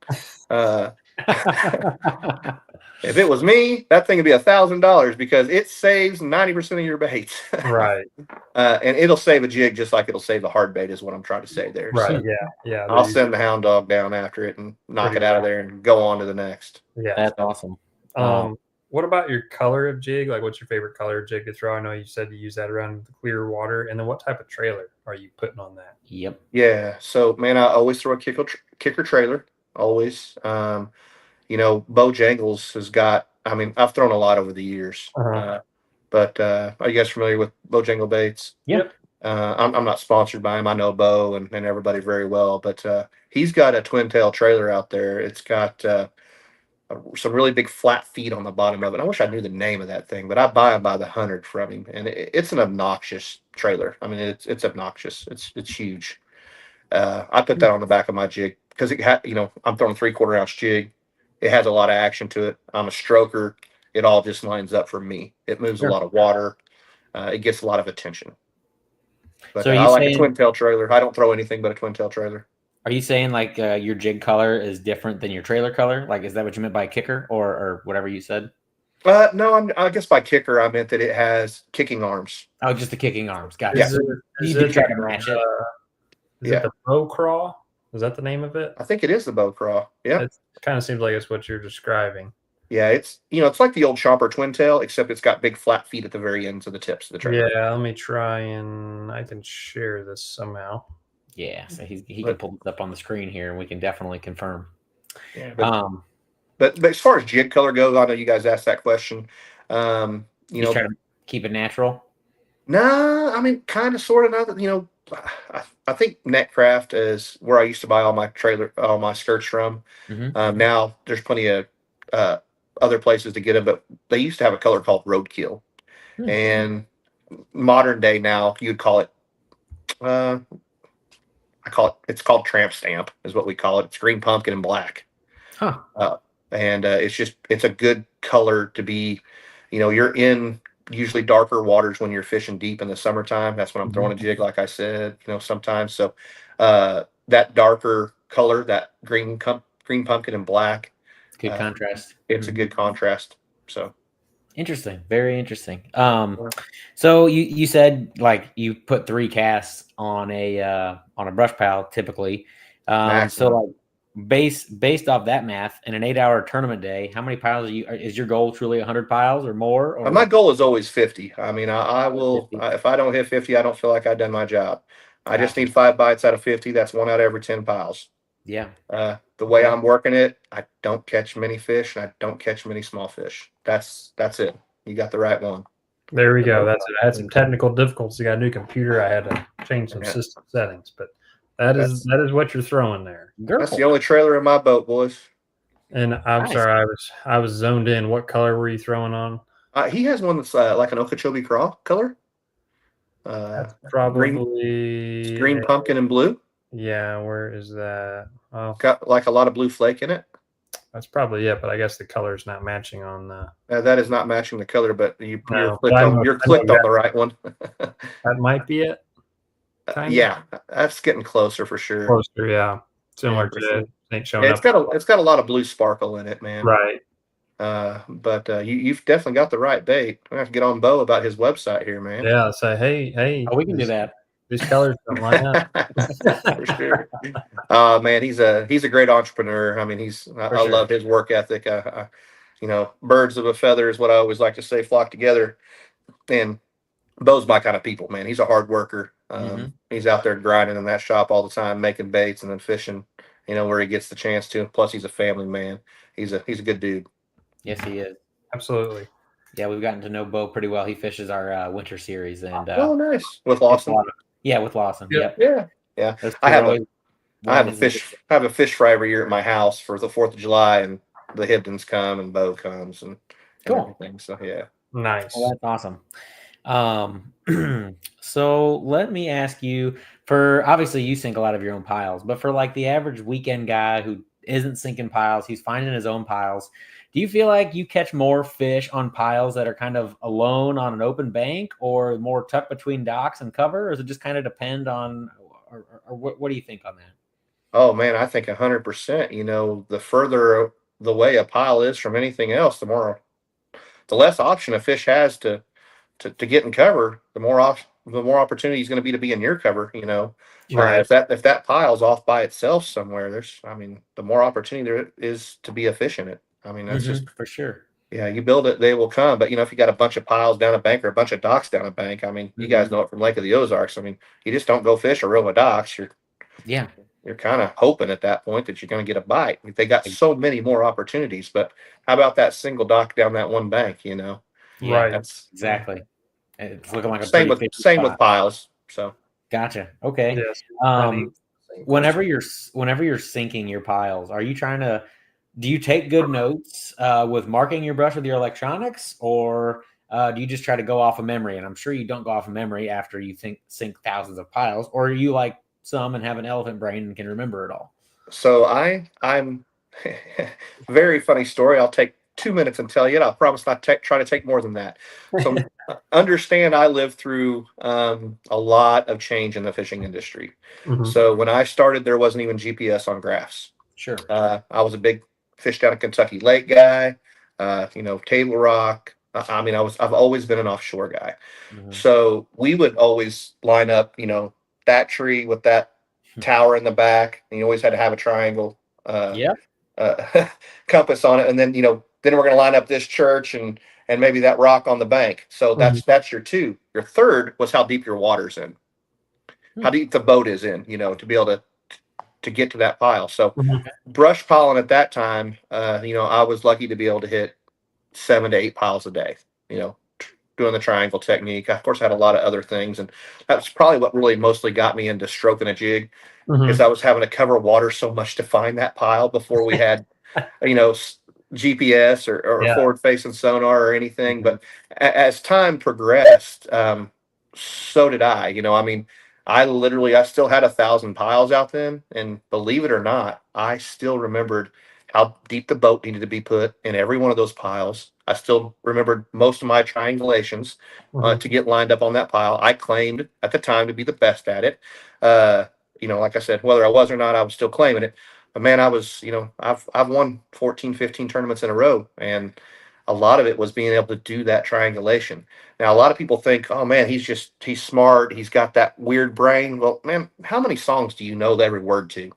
C: If it was me, that thing would be $1,000 because it saves 90% of your baits.
B: Right.
C: And it'll save a jig just like it'll save a hard bait is what I'm trying to say there.
B: Right.
C: So
B: yeah.
C: I'll send the hound dog down after it and knock it out of there and go on to the next.
B: Yeah,
A: that's awesome.
B: What about your color of jig? Like, what's your favorite color of jig to throw? I know you said you use that around the clear water. And then what type of trailer are you putting on that?
A: Yep.
C: Yeah. So, man, I always throw a kicker trailer. Always. Bojangles has got, I've thrown a lot over the years. But are you guys familiar with Bojangle baits?
B: Yep.
C: I'm not sponsored by him. I know Bo and everybody very well, but he's got a twin tail trailer out there. It's got some really big flat feet on the bottom of it. I wish I knew the name of that thing, but I buy him by the 100 from him, and it's an obnoxious trailer. It's obnoxious. It's huge. I put that on the back of my jig because I'm throwing 3/4 ounce jig. It has a lot of action to it. I'm a stroker. It all just lines up for me. It moves a lot of water. It gets a lot of attention. But I like a twin tail trailer. I don't throw anything but a twin tail trailer.
A: Are you saying like your jig color is different than your trailer color? Like, is that what you meant by kicker or whatever you said?
C: No, I guess by kicker I meant that it has kicking arms.
A: Oh, just the kicking arms. Gotcha.
C: Yeah.
A: You need to try to match it.
B: Is it the bow craw? Is that the name of it?
C: I think it is the bow craw. Yeah.
B: It kind of seems like it's what you're describing.
C: Yeah, it's like the old chomper twin tail, except it's got big flat feet at the very ends of the tips of the trailer.
B: Yeah, let me try and I can share this somehow.
A: Yeah, so he can pull this up on the screen here, and we can definitely confirm.
C: Yeah, but as far as jig color goes, I know you guys asked that question.
A: Try to keep it natural.
C: No, kind of, sort of. Not. I think Netcraft is where I used to buy all my skirts from. Now there's plenty of other places to get them, but they used to have a color called Roadkill, and modern day now you'd call it. It's called Tramp Stamp is what we call it. It's green pumpkin and black. And it's a good color to be, you're in usually darker waters when you're fishing deep in the summertime. That's when I'm throwing a jig, like I said, sometimes. So that darker color, that green pumpkin and black.
A: Good contrast.
C: It's a good contrast. So.
A: Interesting. Very interesting. So you said like you put 3 casts on a brush pile typically. So like based off that math in an 8-hour tournament day, how many piles is your goal truly 100 piles or more? Or
C: my goal is always 50. I will, if I don't hit 50, I don't feel like I've done my job. I just need 5 bites out of 50. That's 1 out of every 10 piles.
A: Yeah.
C: The way I'm working it, I don't catch many fish and I don't catch many small fish. That's it. You got the right one.
B: There we go. That's it. I had some technical difficulties. I got a new computer. I had to change some system settings, but that is what you're throwing there.
C: That's the only trailer in my boat, boys.
B: And I'm sorry, I was zoned in. What color were you throwing on?
C: He has one that's like an Okeechobee craw color.
B: That's probably
C: green pumpkin and blue.
B: Yeah, where is that? Oh,
C: got like a lot of blue flake in it.
B: That's probably it, but I guess the color is not matching on the.
C: That is not matching the color, but you're clicked on the right one.
B: That might be it.
C: Yeah, that's getting closer for sure.
B: Closer, yeah. similar to ain't showing
C: up. It's got a lot of blue sparkle in it, man.
B: Right.
C: But you've definitely got the right bait. I have to get on Bo about his website here, man.
B: Yeah. Say, hey.
A: Oh, we can do that.
B: These colors don't line up.
C: For sure. Man, he's a great entrepreneur. I mean, I love his work ethic. Birds of a feather is what I always like to say, flock together. And Bo's my kind of people, man. He's a hard worker. He's out there grinding in that shop all the time, making baits and then fishing, where he gets the chance to. Plus, he's a family man. He's a good dude.
A: Yes, he is.
B: Absolutely.
A: Yeah, we've gotten to know Bo pretty well. He fishes our winter series, and
C: nice with Lawson.
A: With Lawson.
C: Yep. Yeah. I have a fish fry every year at my house for the 4th of July, and the Hibdons come and Bo comes and everything. So yeah,
B: nice.
A: Well, that's awesome. So let me ask you, for obviously you sink a lot of your own piles, but for like the average weekend guy who isn't sinking piles, he's finding his own piles. Do you feel like you catch more fish on piles that are kind of alone on an open bank, or more tucked between docks and cover, or does it just kind of depend on, or what do you think on that?
C: Oh man, I think 100%. The further the way a pile is from anything else, the less option a fish has to get in cover, the more opportunity is going to be in your cover.
B: Right.
C: If that pile's off by itself somewhere, the more opportunity there is to be a fish in it. I mean, that's just
A: for sure.
C: Yeah, you build it, they will come. But if you got a bunch of piles down a bank or a bunch of docks down a bank, I mean, you guys know it from Lake of the Ozarks. I mean, you just don't go fish a row of docks. You're kind of hoping at that point that you're going to get a bite. They got so many more opportunities. But how about that single dock down that one bank?
A: Yeah,
B: right.
A: That's exactly. It's looking like a
C: same with piles. So
A: gotcha. Okay.
B: Yes.
A: Whenever you're sinking your piles, do you take good notes with marking your brush with your electronics, or do you just try to go off of memory? And I'm sure you don't go off of memory after you sink thousands of piles, or are you like some and have an elephant brain and can remember it all?
C: So I'm very funny story. I'll take 2 minutes and tell you, and I'll promise not try to take more than that. So understand, I lived through a lot of change in the fishing industry. So when I started, there wasn't even GPS on graphs.
A: Sure.
C: I was a big fish down in Kentucky Lake guy, Table Rock. I mean, I've always been an offshore guy. So we would always line up, that tree with that tower in the back, and you always had to have a triangle compass on it. And then, then we're going to line up this church and maybe that rock on the bank. So that's your 2. Your 3rd was how deep your water's in, how deep the boat is in, to be able to get to that pile. So brush piling at that time, I was lucky to be able to hit 7 to 8 piles a day, doing the triangle technique. Of course, I had a lot of other things, and that's probably what really mostly got me into stroking a jig, is I was having to cover water so much to find that pile before we had, GPS or forward facing sonar or anything. But as time progressed, so did I. I mean, I still had 1,000 piles out then, and believe it or not, I still remembered how deep the boat needed to be put in every one of those piles. I still remembered most of my triangulations to get lined up on that pile. I claimed at the time to be the best at it. Like I said, whether I was or not, I was still claiming it. But man, I was, I've won 14, 15 tournaments in a row, and a lot of it was being able to do that triangulation. Now, a lot of people think, oh man, he's smart. He's got that weird brain. Well, man, how many songs do you know every word to?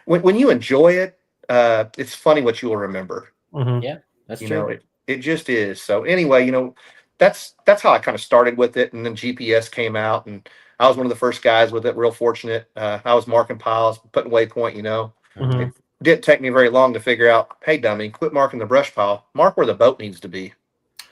C: When you enjoy it, it's funny what you will remember.
A: Yeah, that's true.
C: It just is. So anyway, that's how I kind of started with it. And then GPS came out, and I was one of the first guys with it. Real fortunate. I was marking piles, putting waypoint, It didn't take me very long to figure out, hey, dummy, quit marking the brush pile. Mark where the boat needs to be.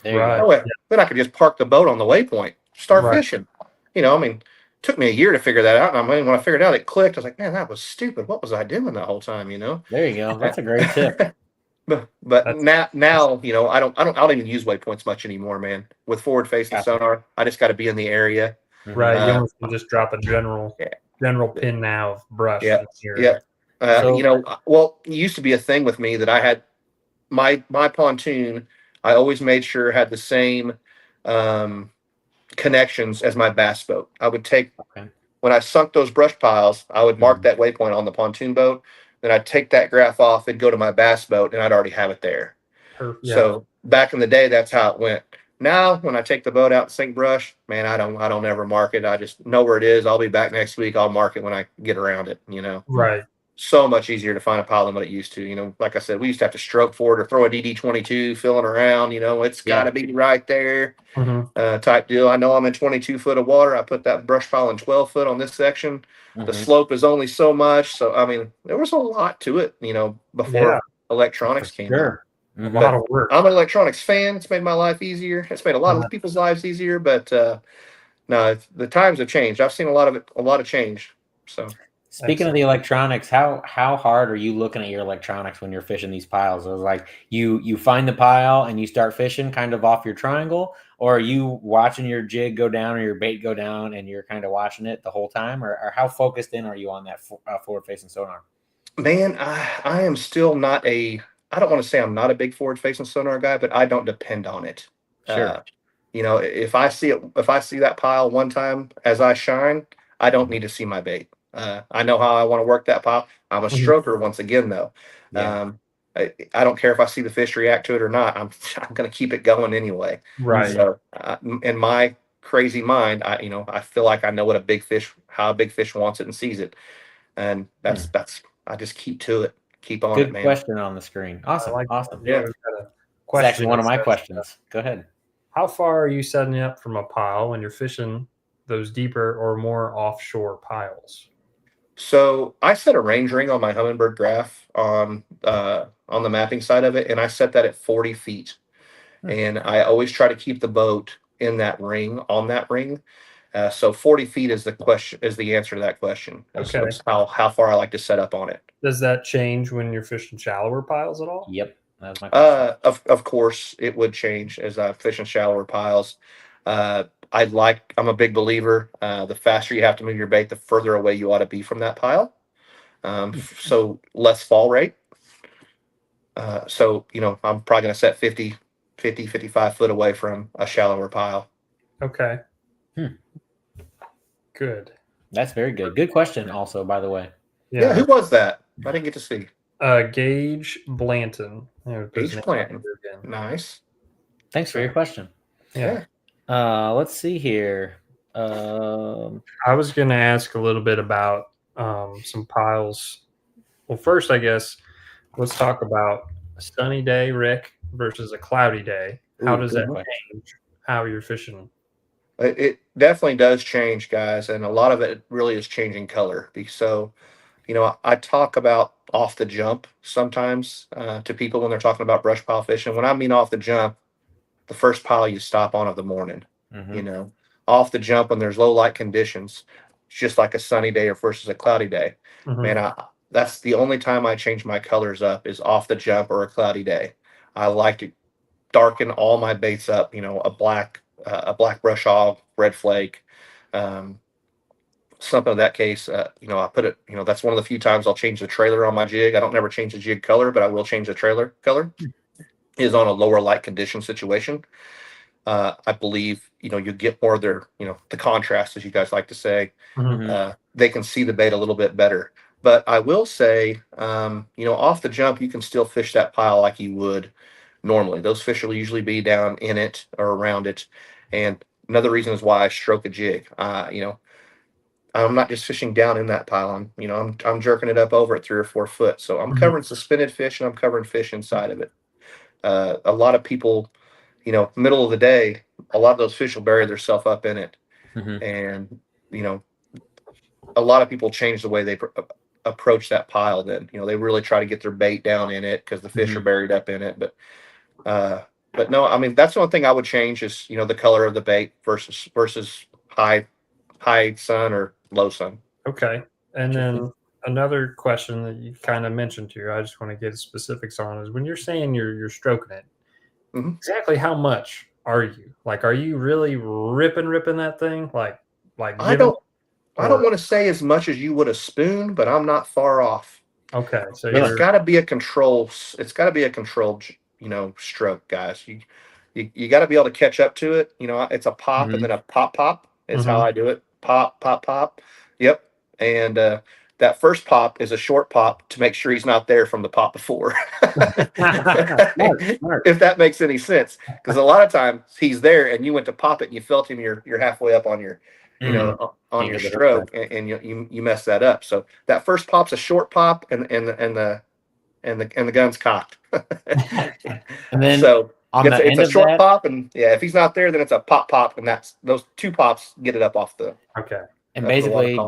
C: Then I could just park the boat on the waypoint, start fishing. It took me a year to figure that out. And when I figured it out, it clicked. I was like, man, that was stupid. What was I doing that whole time?
A: There you go. That's a great tip.
C: But now, I don't even use waypoints much anymore, man. With forward facing sonar, I just got to be in the area.
B: Right. You almost can just drop a general pin now of brush.
C: Well, it used to be a thing with me that I had my pontoon. I always made sure had the same connections as my bass boat. I would take when I sunk those brush piles, I would mark that waypoint on the pontoon boat. Then I'd take that graph off and go to my bass boat, and I'd already have it there. So back in the day, that's how it went. Now, when I take the boat out and sink brush, man, I don't ever mark it. I just know where it is. I'll be back next week. I'll mark it when I get around it.
B: Right.
C: So much easier to find a pile than what it used to. Like I said, we used to have to stroke for it or throw a DD22 filling around. It's got to be right there, type deal. I know I'm in 22 foot of water. I put that brush pile in 12 foot on this section. The slope is only so much. So, I mean, there was a lot to it, before electronics came out.
B: A lot of work.
C: I'm an electronics fan. It's made my life easier. It's made a lot of people's lives easier, but no, the times have changed. I've seen a lot of change. So,
A: speaking of the electronics, how hard are you looking at your electronics when you're fishing these piles? It was like you find the pile and you start fishing kind of off your triangle, or are you watching your jig go down or your bait go down and you're kind of watching it the whole time, or how focused in are you on that forward-facing sonar?
C: Man, I am still not I don't want to say I'm not a big forward-facing sonar guy, but I don't depend on it.
A: Sure.
C: If I see that pile one time as I shine, I don't need to see my bait. I know how I want to work that pile. I'm a stroker once again, though.
A: Yeah.
C: I don't care if I see the fish react to it or not. I'm going to keep it going anyway.
B: Right.
C: So, in my crazy mind, I feel like I know how a big fish wants it and sees it, and that's I just keep to it. Keep on
A: Good
C: it, man.
A: question on the screen. Awesome. Awesome.
C: Yeah.
A: It's actually one of my questions. Go ahead.
B: How far are you setting up from a pile when you're fishing those deeper or more offshore piles?
C: So I set a range ring on my Humminbird graph on the mapping side of it, and I set that at 40 feet. And I always try to keep the boat in that ring, on that ring. So 40 feet is the answer to that question.
B: Okay.
C: That's how far I like to set up on it.
B: Does that change when you're fishing shallower piles at all?
A: Yep. That was my question.
C: Of course it would change as I fish in shallower piles. I'm a big believer. The faster you have to move your bait, the further away you ought to be from that pile. So less fall rate. So I'm probably going to set 50, 55 foot away from a shallower pile.
B: Okay. Good.
A: That's very good. Good question also, by the way.
C: Yeah, who was that? I didn't get to see.
B: Gage Blanton.
C: Gage Blanton. Nice.
A: Thanks for your question.
B: Yeah.
A: Let's see here.
B: I was going to ask a little bit about some piles. Well, first, I guess, let's talk about a sunny day, Rick, versus a cloudy day. How does that change how you're fishing?
C: It definitely does change, guys, and a lot of it really is changing color. So, I talk about off the jump sometimes to people when they're talking about brush pile fishing. When I mean off the jump, the first pile you stop on of the morning, off the jump when there's low light conditions, just like a sunny day or versus a cloudy day. Man, that's the only time I change my colors up is off the jump or a cloudy day. I like to darken all my baits up, a black brush hog, red flake, something of that case. I put it, that's one of the few times I'll change the trailer on my jig. I don't never change the jig color, but I will change the trailer color. Is on a lower light condition situation. I believe, you get more of their, the contrast, as you guys like to say. They can see the bait a little bit better. But I will say, off the jump, you can still fish that pile like you would normally. Those fish will usually be down in it or around it. And another reason is why I stroke a jig. I'm not just fishing down in that pile. I'm jerking it up over at 3 or 4 foot. So I'm covering suspended fish and I'm covering fish inside of it. A lot of people, middle of the day, a lot of those fish will bury themselves up in it. And, a lot of people change the way they approach that pile then. They really try to get their bait down in it because the fish are buried up in it. But no, I mean, that's the only thing I would change is, the color of the bait versus high sun or low sun.
B: Okay. And then another question that you kind of mentioned here, I just want to get specifics on, is when you're saying you're stroking it, exactly how much are you? Like, are you really ripping that thing? Like
C: I don't want to say as much as you would a spoon, but I'm not far off.
B: Okay. So
C: it's got to be a control. It's got to be a controlled, stroke, guys. You got to be able to catch up to it. It's a pop and then a pop is how I do it. Pop, pop, pop. Yep. And that first pop is a short pop to make sure he's not there from the pop before.
A: Smart.
C: If that makes any sense. Because a lot of times he's there and you went to pop it and you felt him, you're halfway up on your, on your stroke, and you mess that up. So that first pop's a short pop, and the gun's cocked.
A: And then
C: so
A: on the
C: it's
A: end
C: a
A: of
C: short
A: that,
C: pop, and if he's not there, then it's a pop, and that's those two pops get it up off the.
B: Okay.
A: And basically,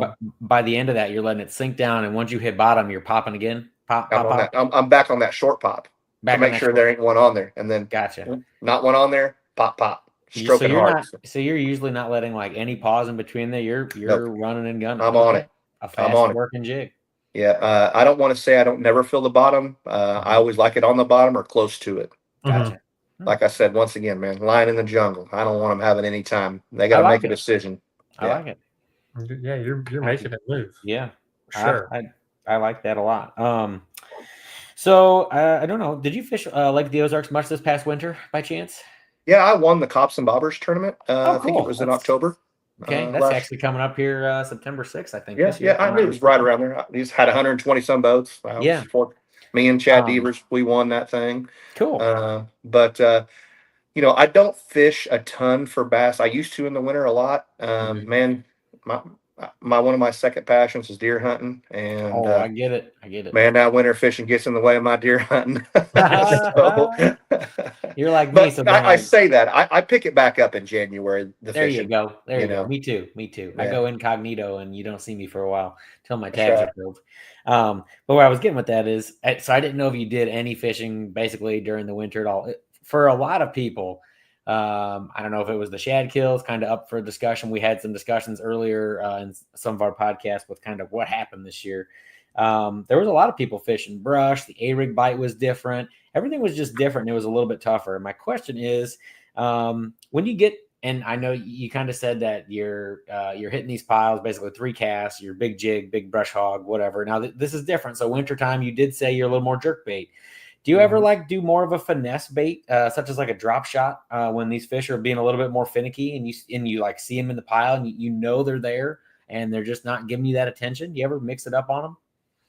A: by the end of that, you're letting it sink down, and once you hit bottom, you're popping again. Pop.
C: I'm back on that short pop to make sure there ain't one on there, and then
A: gotcha.
C: Not one on there. Pop. Stroking hard.
A: So you're usually not letting like any pause in between there. You're running and gunning.
C: I'm on it.
A: A fast working jig.
C: Yeah. I don't want to say I don't never feel the bottom. I always like it on the bottom or close to it.
A: Gotcha.
C: Like I said, once again, man, lion in the jungle. I don't want them having any time. They got to make a decision.
A: I like it.
B: Yeah, you're making it move.
A: Yeah,
B: for sure.
A: I like that a lot. So I don't know. Did you fish Lake the Ozarks much this past winter by chance?
C: Yeah, I won the Cops and Bobbers tournament. I think it was in October.
A: Okay, that's actually coming up here September 6th, I think.
C: Yeah, I knew it was right around there. He's had 120 some boats. Me and Chad Devers, we won that thing.
A: Cool.
C: But I don't fish a ton for bass. I used to in the winter a lot. Man, one of my second passions is deer hunting, and
A: I get it.
C: Man, that winter fishing gets in the way of my deer hunting.
A: You're like me. So
C: I say that I pick it back up in January.
A: You go. There you go. Me too. Yeah. I go incognito, and you don't see me for a while till my tags are filled. But where I was getting with that is, so I didn't know if you did any fishing basically during the winter at all. For a lot of people, I don't know if it was the shad kills, kind of up for discussion. We had some discussions earlier in some of our podcasts with kind of what happened this year. There was a lot of people fishing brush. The A-rig bite was different. Everything was just different. And it was a little bit tougher. And my question is, when you get, and I know you kind of said that you're hitting these piles, basically 3 casts, your big jig, big brush hog, whatever. Now this is different. So wintertime, you did say you're a little more jerkbait. Do you ever do more of a finesse bait, such as like a drop shot, when these fish are being a little bit more finicky, and you like see them in the pile and you know they're there and they're just not giving you that attention? Do you ever mix it up on them?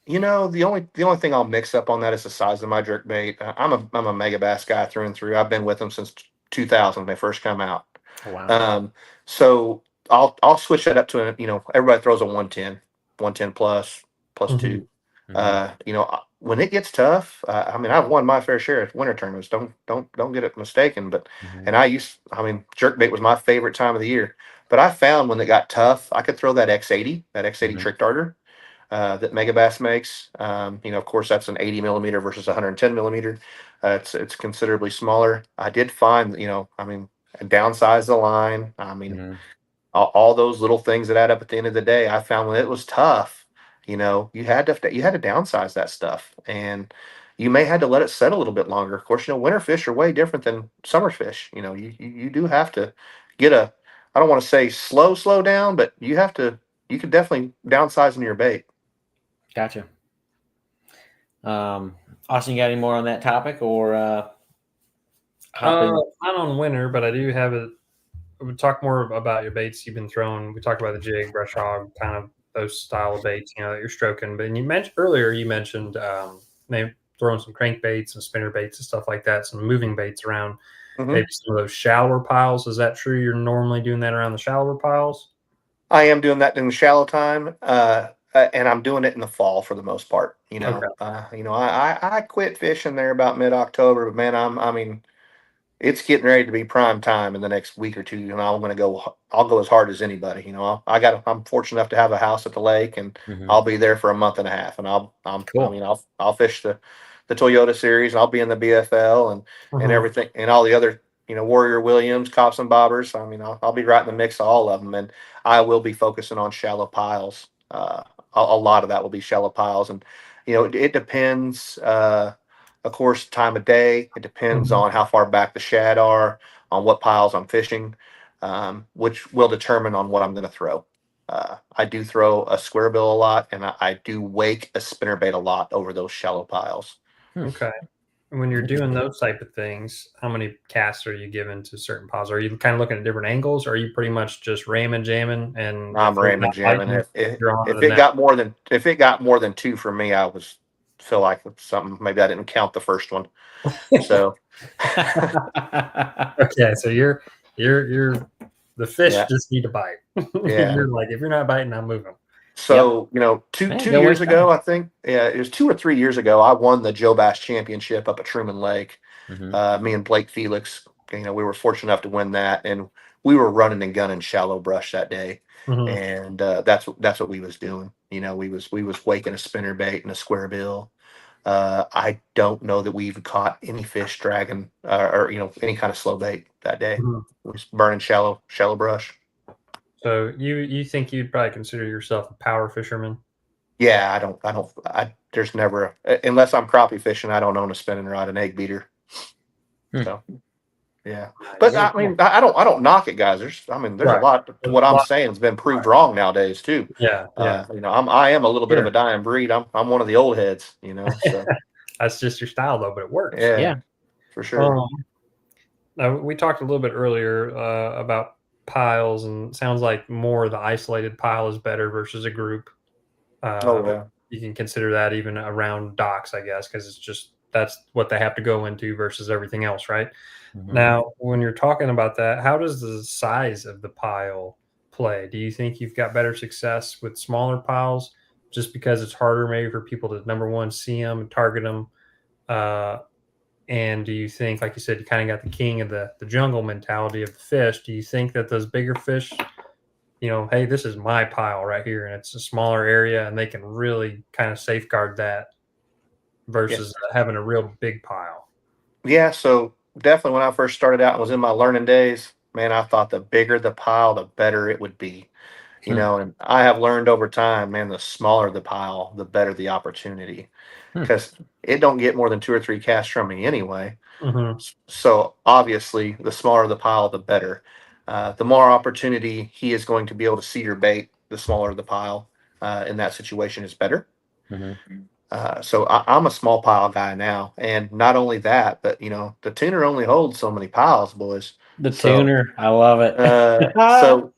C: The only thing I'll mix up on that is the size of my jerkbait. I'm a mega bass guy through and through. I've been with them since 2000 when they first come out.
A: Oh, wow.
C: So I'll switch that up to everybody throws a 110 plus 2. When it gets tough, I've won my fair share of winter tournaments. Don't get it mistaken. But jerkbait was my favorite time of the year. But I found when it got tough, I could throw that X80 trick darter that Megabass makes. Of course, that's an 80 millimeter versus 110 millimeter. It's considerably smaller. I did find, downsize the line. All those little things that add up at the end of the day. I found when it was tough, you had to downsize that stuff, and you may have to let it set a little bit longer. Of course, winter fish are way different than summer fish. You do have to get I don't want to say slow down, but you could definitely downsize in your bait.
A: Gotcha. Austin, you got any more on that topic, or
B: not on winter, but I do have it. We'll talk more about your baits you've been throwing. We talked about the jig, brush hog, kind of those style of baits, that you're stroking. But you mentioned maybe throwing some crankbaits and spinner baits and stuff like that, some moving baits around maybe some of those shallower piles. Is that true? You're normally doing that around the shallower piles?
C: I am doing that in the shallow time, and I'm doing it in the fall for the most part. I quit fishing there about mid-October, but man, it's getting ready to be prime time in the next week or two, and I'll go as hard as anybody. I'm fortunate enough to have a house at the lake, and I'll be there for a month and a half, and I'll fish the Toyota series, and I'll be in the BFL and everything, and all the other, Warrior Williams, Cops and Bobbers. I'll be right in the mix of all of them, and I will be focusing on shallow piles. A lot of that will be shallow piles, and it depends. Of course, time of day. It depends on how far back the shad are, on what piles I'm fishing, which will determine on what I'm going to throw. I do throw a square bill a lot, and I do wake a spinnerbait a lot over those shallow piles.
B: Okay. when you're doing those type of things, how many casts are you giving to certain piles? Are you kind of looking at different angles, or are you pretty much just ramming, jamming? And
C: I'm ramming, jamming. If it got more than 2 for me, I was feel like it's something. Maybe I didn't count the first one. So
B: okay, so you're the fish just need to bite.
C: Yeah.
B: You're like, if you're not biting, I'm moving.
C: So, two years ago, I think, it was 2 or 3 years ago, I won the Joe Bass Championship up at Truman Lake. Me and Blake Felix, we were fortunate enough to win that, and we were running and gunning shallow brush that day, and that's what we was doing. We was waking a spinnerbait and a square bill. I don't know that we even caught any fish dragging or any kind of slow bait that day. We was burning shallow brush.
B: So you think you'd probably consider yourself a power fisherman?
C: Yeah, there's never, unless I'm crappie fishing, I don't own a spinning rod, an egg beater. So, yeah. But I mean, I don't knock it, guys. There's a lot. What I'm saying has been proved wrong nowadays too.
B: Yeah.
C: I am a little bit of a dying breed. I'm one of the old heads. So.
B: That's just your style, though. But it works.
C: Yeah, for sure.
B: Now we talked a little bit earlier about piles, and it sounds like more the isolated pile is better versus a group. You can consider that even around docks, I guess, because that's what they have to go into versus everything else, right? Now, when you're talking about that, how does the size of the pile play? Do you think you've got better success with smaller piles just because it's harder maybe for people to, number one, see them and target them? And do you think, like you said, you kind of got the king of the jungle mentality of the fish? Do you think that those bigger fish, hey, this is my pile right here, and it's a smaller area, and they can really kind of safeguard that versus having a real big pile?
C: Yeah, so definitely when I first started out and was in my learning days, man, I thought the bigger the pile, the better it would be. And I have learned over time, man, the smaller the pile, the better the opportunity. Because it don't get more than 2 or 3 casts from me anyway. So obviously, the smaller the pile, the better. The more opportunity he is going to be able to cedar bait, the smaller the pile in that situation is better. So I'm a small pile guy now, and not only that, but the tuner only holds so many piles, boys.
A: Tuner, I love it.
C: So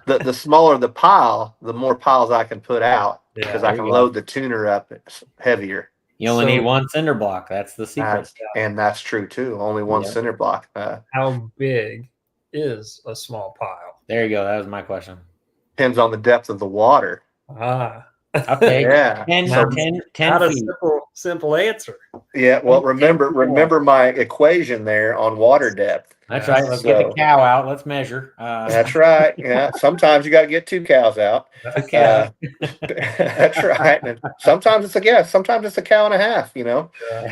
C: the smaller the pile, the more piles I can put out because I can load the tuner up heavier.
A: You only need one cinder block. That's the secret.
C: And that's true too. Only one cinder block.
B: How big is a small pile?
A: There you go. That was my question.
C: Depends on the depth of the water.
A: Okay.
C: Yeah.
A: 10 feet.
B: Simple answer.
C: Yeah. Well, remember my equation there on water depth.
A: That's right. Let's get the cow out. Let's measure.
C: That's right. Yeah. Sometimes you got to get 2 cows out. That's right. And sometimes it's a cow and a half.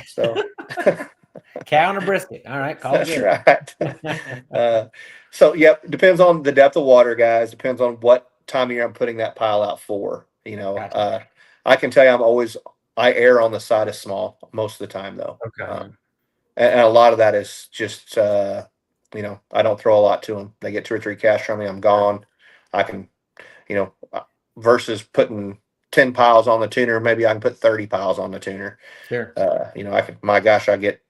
C: So
A: cow and a brisket. All right.
C: That's right. So depends on the depth of water, guys. Depends on what time of year I'm putting that pile out for.
A: Gotcha.
C: I can tell you I err on the side of small most of the time though.
B: Okay.
C: And a lot of that is just I don't throw a lot to them. They get 2 or 3 casts from me, I'm gone. I can versus putting 10 piles on the tuner, maybe I can put 30 piles on the tuner.
A: Sure.
C: I get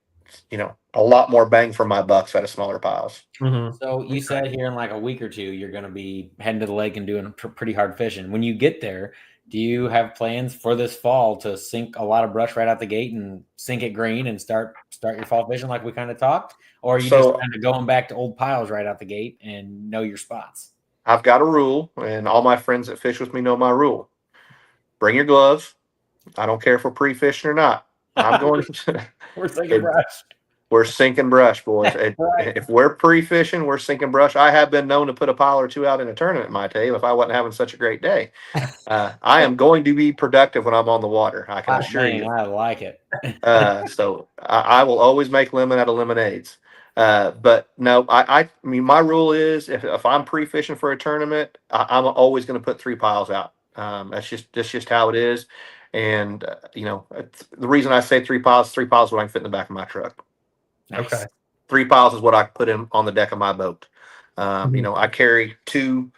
C: a lot more bang for my bucks out of smaller piles.
A: So you said here in like a week or 2, you're going to be heading to the lake and doing pretty hard fishing. When you get there, do you have plans for this fall to sink a lot of brush right out the gate and sink it green and start your fall fishing like we kind of talked? Or are you just kind of going back to old piles right out the gate and know your spots?
C: I've got a rule, and all my friends that fish with me know my rule. Bring your gloves. I don't care if we're pre-fishing or not. I'm going to
A: We're sinking brush.
C: We're sinking brush, boys. If we're pre-fishing, we're sinking brush. I have been known to put a pile or 2 out in a tournament, might tell you, if I wasn't having such a great day. I am going to be productive when I'm on the water. I can assure you.
A: I like it.
C: So I will always make lemon out of lemonades. But no, I mean, my rule is if I'm pre-fishing for a tournament, I'm always going to put 3 piles out. That's just how it is. And the reason I say 3 piles is what I can fit in the back of my truck.
A: Nice.
B: Okay.
C: 3 piles is what I put in on the deck of my boat. I carry 2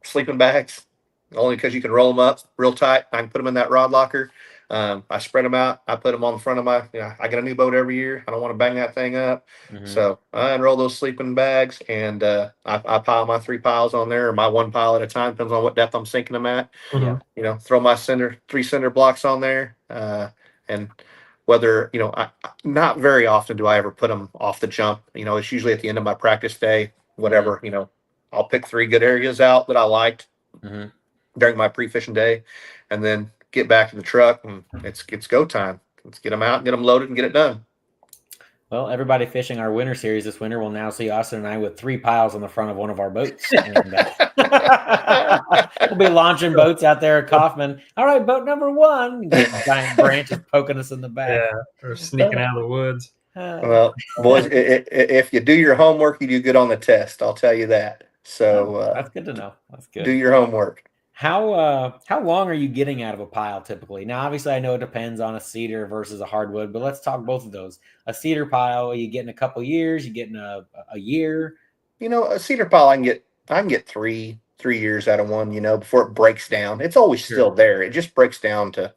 C: sleeping bags only because you can roll them up real tight. I can put them in that rod locker. I spread them out. I put them on the front of my. I get a new boat every year. I don't want to bang that thing up, so I unroll those sleeping bags and I pile my 3 piles on there, or my 1 pile at a time, depends on what depth I'm sinking them at. Throw my 3 cinder blocks on there, and whether not very often do I ever put them off the jump. It's usually at the end of my practice day, whatever. I'll pick 3 good areas out that I liked during my pre-fishing day, and then get back to the truck, and it's go time. Let's get them out, get them loaded, and get it done.
A: Well, everybody fishing our winter series this winter will now see Austin and I with 3 piles on the front of one of our boats. And, we'll be launching boats out there at Kaufman. All right, boat number 1. Giant branches poking us in the back.
B: Yeah, or sneaking out of the woods.
C: Well, boys, if you do your homework, you do good on the test. I'll tell you that. So
A: that's good to know. That's good.
C: Do your homework.
A: How long are you getting out of a pile typically? Now, obviously, I know it depends on a cedar versus a hardwood, but let's talk both of those. A cedar pile, are you getting a couple years? You getting a year?
C: A cedar pile, I can get 3 years out of one. Before it breaks down. It's always still there. It just breaks down to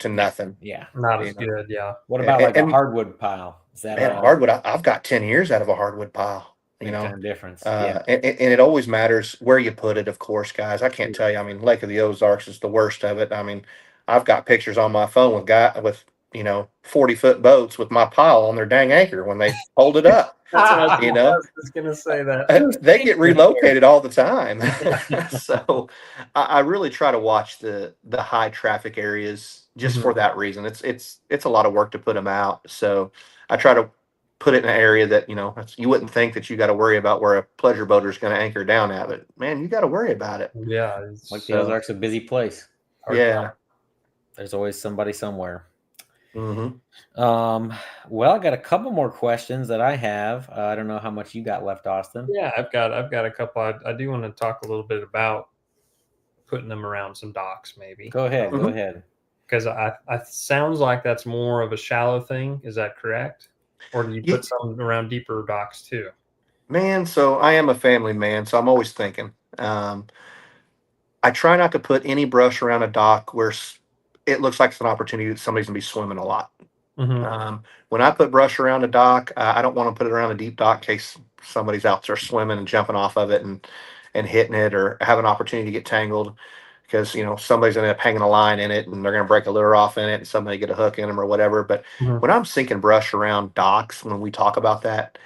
C: nothing.
A: Yeah,
B: not as good. Yeah.
A: What about a hardwood pile? Is that
C: hardwood? I've got 10 years out of a hardwood pile.
A: Big time difference.
C: And it always matters where you put it, of course, guys. I can't tell you. I mean, Lake of the Ozarks is the worst of it. I mean, I've got pictures on my phone with 40-foot boats with my pile on their dang anchor when they hold it up.
B: I was just gonna say that
C: they get relocated all the time. So I really try to watch the high traffic areas just for that reason. It's a lot of work to put them out. So I try to put it in an area that you wouldn't think that you got to worry about where a pleasure boater is going to anchor down at, but man, you got to worry about it.
B: Yeah,
A: the Ozarks, a busy place.
C: Yeah,
A: there's always somebody somewhere.
C: Mm-hmm.
A: Well, I got a couple more questions that I have. I don't know how much you got left, Austin.
B: Yeah, I've got a couple. I do want to talk a little bit about putting them around some docks, maybe.
A: Go ahead. Go ahead.
B: Because I sounds like that's more of a shallow thing. Is that correct? Or do you put some around deeper docks too?
C: Man, so I am a family man, so I'm always thinking. I try not to put any brush around a dock where it looks like it's an opportunity that somebody's going to be swimming a lot. When I put brush around a dock, I don't want to put it around a deep dock in case somebody's out there swimming and jumping off of it and hitting it, or have an opportunity to get tangled. Because somebody's gonna end up hanging a line in it, and they're gonna break a lure off in it, and somebody get a hook in them or whatever. But when I'm sinking brush around docks, when we talk about that,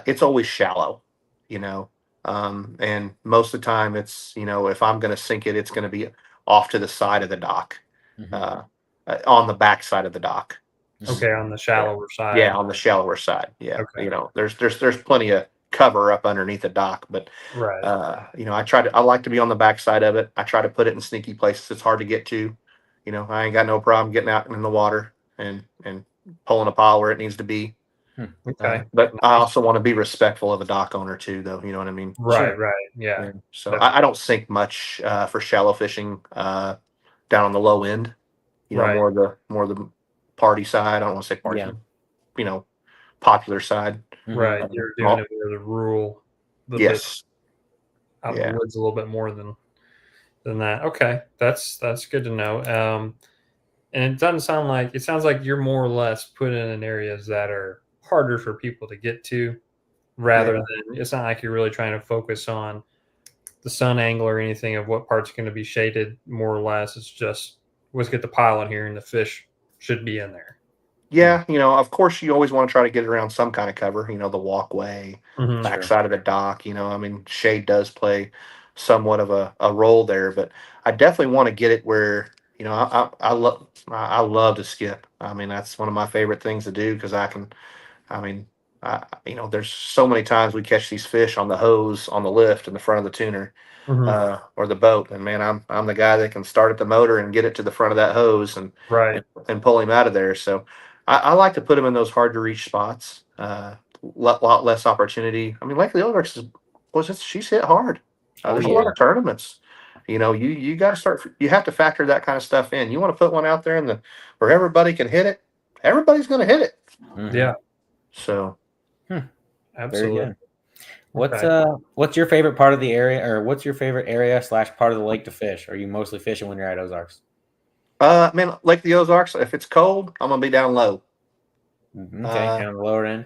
C: it's always shallow, and most of the time it's if I'm gonna sink it, it's gonna be off to the side of the dock, on the back side of the dock.
B: Okay, on the shallower side.
C: Yeah, on the shallower side. Yeah, okay. There's plenty of cover up underneath the dock, but I like to be on the back side of it. I try to put it in sneaky places it's hard to get to. I ain't got no problem getting out in the water and pulling a pile where it needs to be.
B: Okay,
C: but I also want to be respectful of a dock owner too, though. You know what I mean?
B: Right, yeah.
C: So I don't sink much for shallow fishing down on the low end. More of the party side. I don't want to say party. Popular side.
B: Right, you're doing it with the rural.
C: Yes.
B: Out in the woods a little bit more than that. Okay, that's good to know. And it doesn't sound like it sounds like you're more or less put in areas that are harder for people to get to, rather than it's not like you're really trying to focus on the sun angle or anything of what part's going to be shaded. More or less, it's just let's get the pile in here and the fish should be in there.
C: Yeah, of course, you always want to try to get it around some kind of cover, the walkway, backside of the dock. Shade does play somewhat of a role there, but I definitely want to get it where, I love to skip. I mean, that's one of my favorite things to do because there's so many times we catch these fish on the hose, on the lift in the front of the tuner or the boat. And man, I'm the guy that can start at the motor and get it to the front of that hose and pull him out of there. So I like to put him in those hard to reach spots. Lot less opportunity. I mean, Lake of the Ozarks she's hit hard. There's a lot of tournaments. You got to start. You have to factor that kind of stuff in. You want to put one out there where everybody can hit it. Everybody's going to hit it.
B: Yeah.
C: So,
B: absolutely.
A: What's your favorite part of the area, or what's your favorite area / part of the lake to fish? Are you mostly fishing when you're at Ozarks?
C: Man, Lake of the Ozarks, if it's cold, I'm going to be down low.
A: Okay, down the lower end.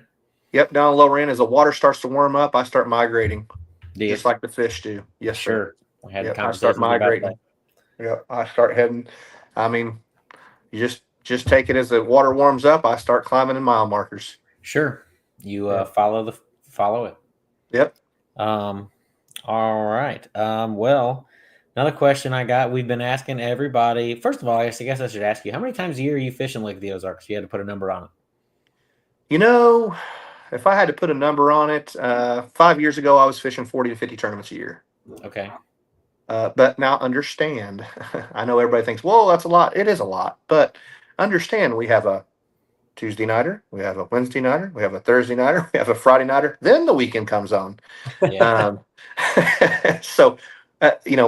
C: Yep, down the lower end. As the water starts to warm up, I start migrating, just like the fish do. Yes,
A: sure.
C: Sir.
A: We had
C: yep,
A: conversations
C: I start migrating.
A: about
C: that. Yep, I start heading. I mean, you just take it as the water warms up. I start climbing in mile markers.
A: Sure, you follow it.
C: Yep.
A: All right. Well, another question I got. We've been asking everybody. First of all, I guess I should ask you, how many times a year are you fishing Lake of the Ozarks? You had to put a number on it.
C: You know, if I had to put a number on it, 5 years ago I was fishing 40 to 50 tournaments a year.
A: Okay.
C: But now understand, I know everybody thinks, whoa, that's a lot. It is a lot. But understand, we have a Tuesday nighter, we have a Wednesday nighter, we have a Thursday nighter, we have a Friday nighter. Then the weekend comes on.
A: Yeah.
C: So,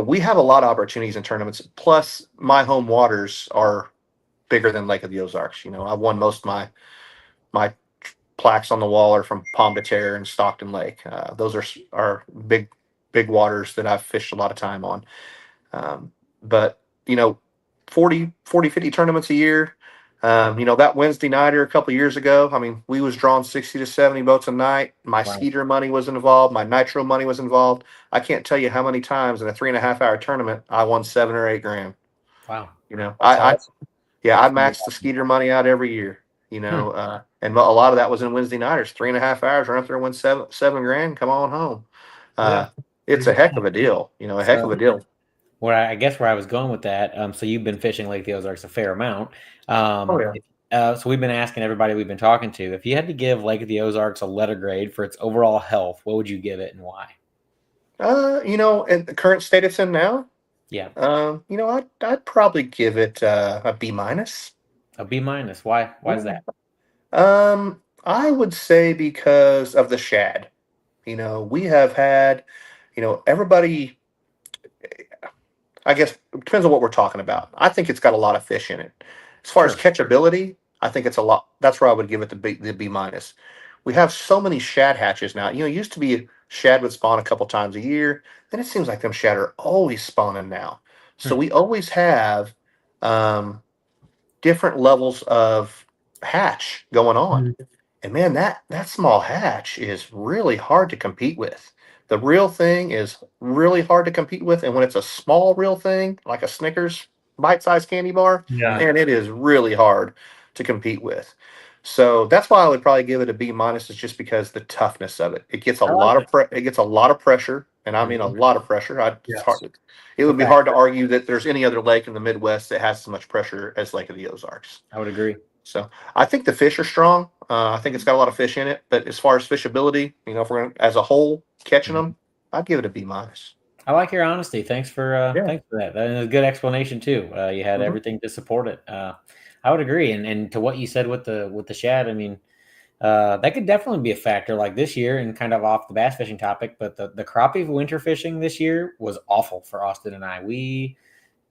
C: we have a lot of opportunities in tournaments. Plus, my home waters are bigger than Lake of the Ozarks. I've won most of my plaques on the wall are from Palm de Terre and Stockton Lake. Those are big waters that I've fished a lot of time on. But 40, 50 tournaments a year. That Wednesday nighter a couple of years ago, I mean, we was drawing 60 to 70 boats a night. My Cedar money was involved. My nitro money was involved. I can't tell you how many times in a 3.5 hour tournament I won 7 or 8 grand.
A: Wow.
C: I maxed the Cedar money out every year. And a lot of that was in Wednesday nighters. 3.5 hours, run up there and win seven grand. Come on home. It's a heck of a deal. Heck of a deal.
A: I guess where I was going with that. So you've been fishing Lake of the Ozarks a fair amount. So we've been asking everybody we've been talking to, if you had to give Lake of the Ozarks a letter grade for its overall health, what would you give it and why?
C: In the current state it's in now.
A: Yeah.
C: I'd probably give it a B-.
A: A B-. Why? Why is that?
C: I would say because of the shad. We have had, everybody. I guess it depends on what we're talking about. I think it's got a lot of fish in it. As far as catchability, I think it's a lot. That's where I would give it the B-. We have so many shad hatches now. It used to be shad would spawn a couple times a year. Then it seems like them shad are always spawning now. So we always have different levels of hatch going on. And man, that small hatch is really hard to compete with. The real thing is really hard to compete with. And when it's a small real thing, like a Snickers bite-sized candy bar, man, it is really hard to compete with. So that's why I would probably give it a B-, is just because the toughness of it. It gets a lot of pressure, and I mean a lot of pressure. It would be hard to argue that there's any other lake in the Midwest that has as much pressure as Lake of the Ozarks.
A: I would agree.
C: So I think the fish are strong. I think it's got a lot of fish in it. But as far as fishability, if we're gonna, as a whole catching them, I'd give it a B-.
A: I like your honesty. Thanks for that. That was a good explanation too. You had everything to support it. I would agree. And to what you said with the shad, I mean, that could definitely be a factor. Like this year, and kind of off the bass fishing topic, but the crappie winter fishing this year was awful for Austin and I. We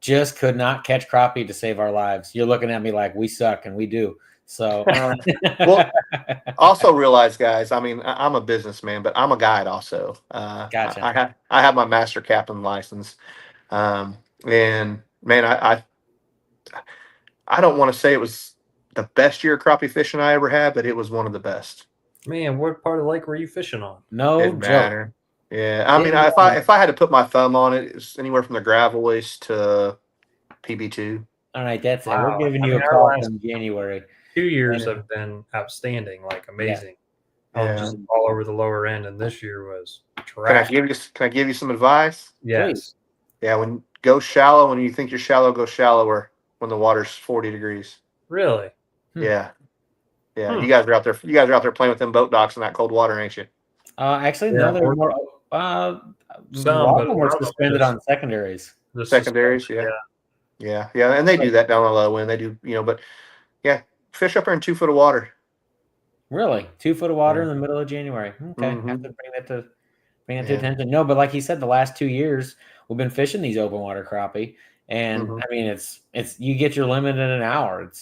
A: just could not catch crappie to save our lives. You're looking at me like we suck, and we do. So,
C: well, also realize, guys, I mean, I'm a businessman, but I'm a guide also.
A: Gotcha.
C: I have my master captain license. And man, I don't want to say it was the best year of crappie fishing I ever had, but it was one of the best.
B: Man, what part of the lake were you fishing on?
A: No joke.
C: Yeah, I mean, if I had to put my thumb on it, it's anywhere from the gravel waist to PB2.
A: All right, that's it. We're giving you a call in January.
B: 2 years have been outstanding, like amazing. Just all over the lower end, and this year was trash.
C: Can I give you some advice?
B: Yes.
A: Please.
C: Yeah, go shallow. When you think you're shallow, go shallower when the water's 40 degrees.
B: Really?
C: Yeah. You guys are out there. You guys are out there playing with them boat docks in that cold water, ain't you?
A: Actually, no. They're more. Some were suspended on secondaries.
C: The secondaries, yeah, and they do that down on the low end. They do, but yeah, fish up there in 2 foot of water.
A: Really, 2 foot of water in the middle of January. Okay, have to bring that to attention. No, but like you said, the last 2 years we've been fishing these open water crappie, and I mean it's you get your limit in an hour.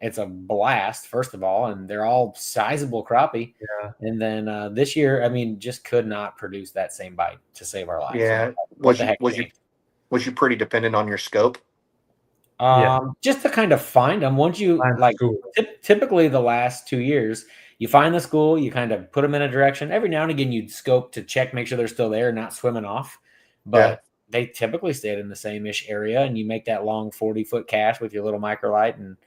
A: It's a blast, first of all, and they're all sizable crappie.
B: Yeah.
A: And then this year, I mean, just could not produce that same bite to save our lives.
C: Yeah. Was you pretty dependent on your scope?
A: Just to kind of find them. Once you typically the last 2 years, you find the school, you kind of put them in a direction. Every now and again, you'd scope to check, make sure they're still there, not swimming off. But they typically stayed in the same-ish area, and you make that long 40-foot cast with your little microlight and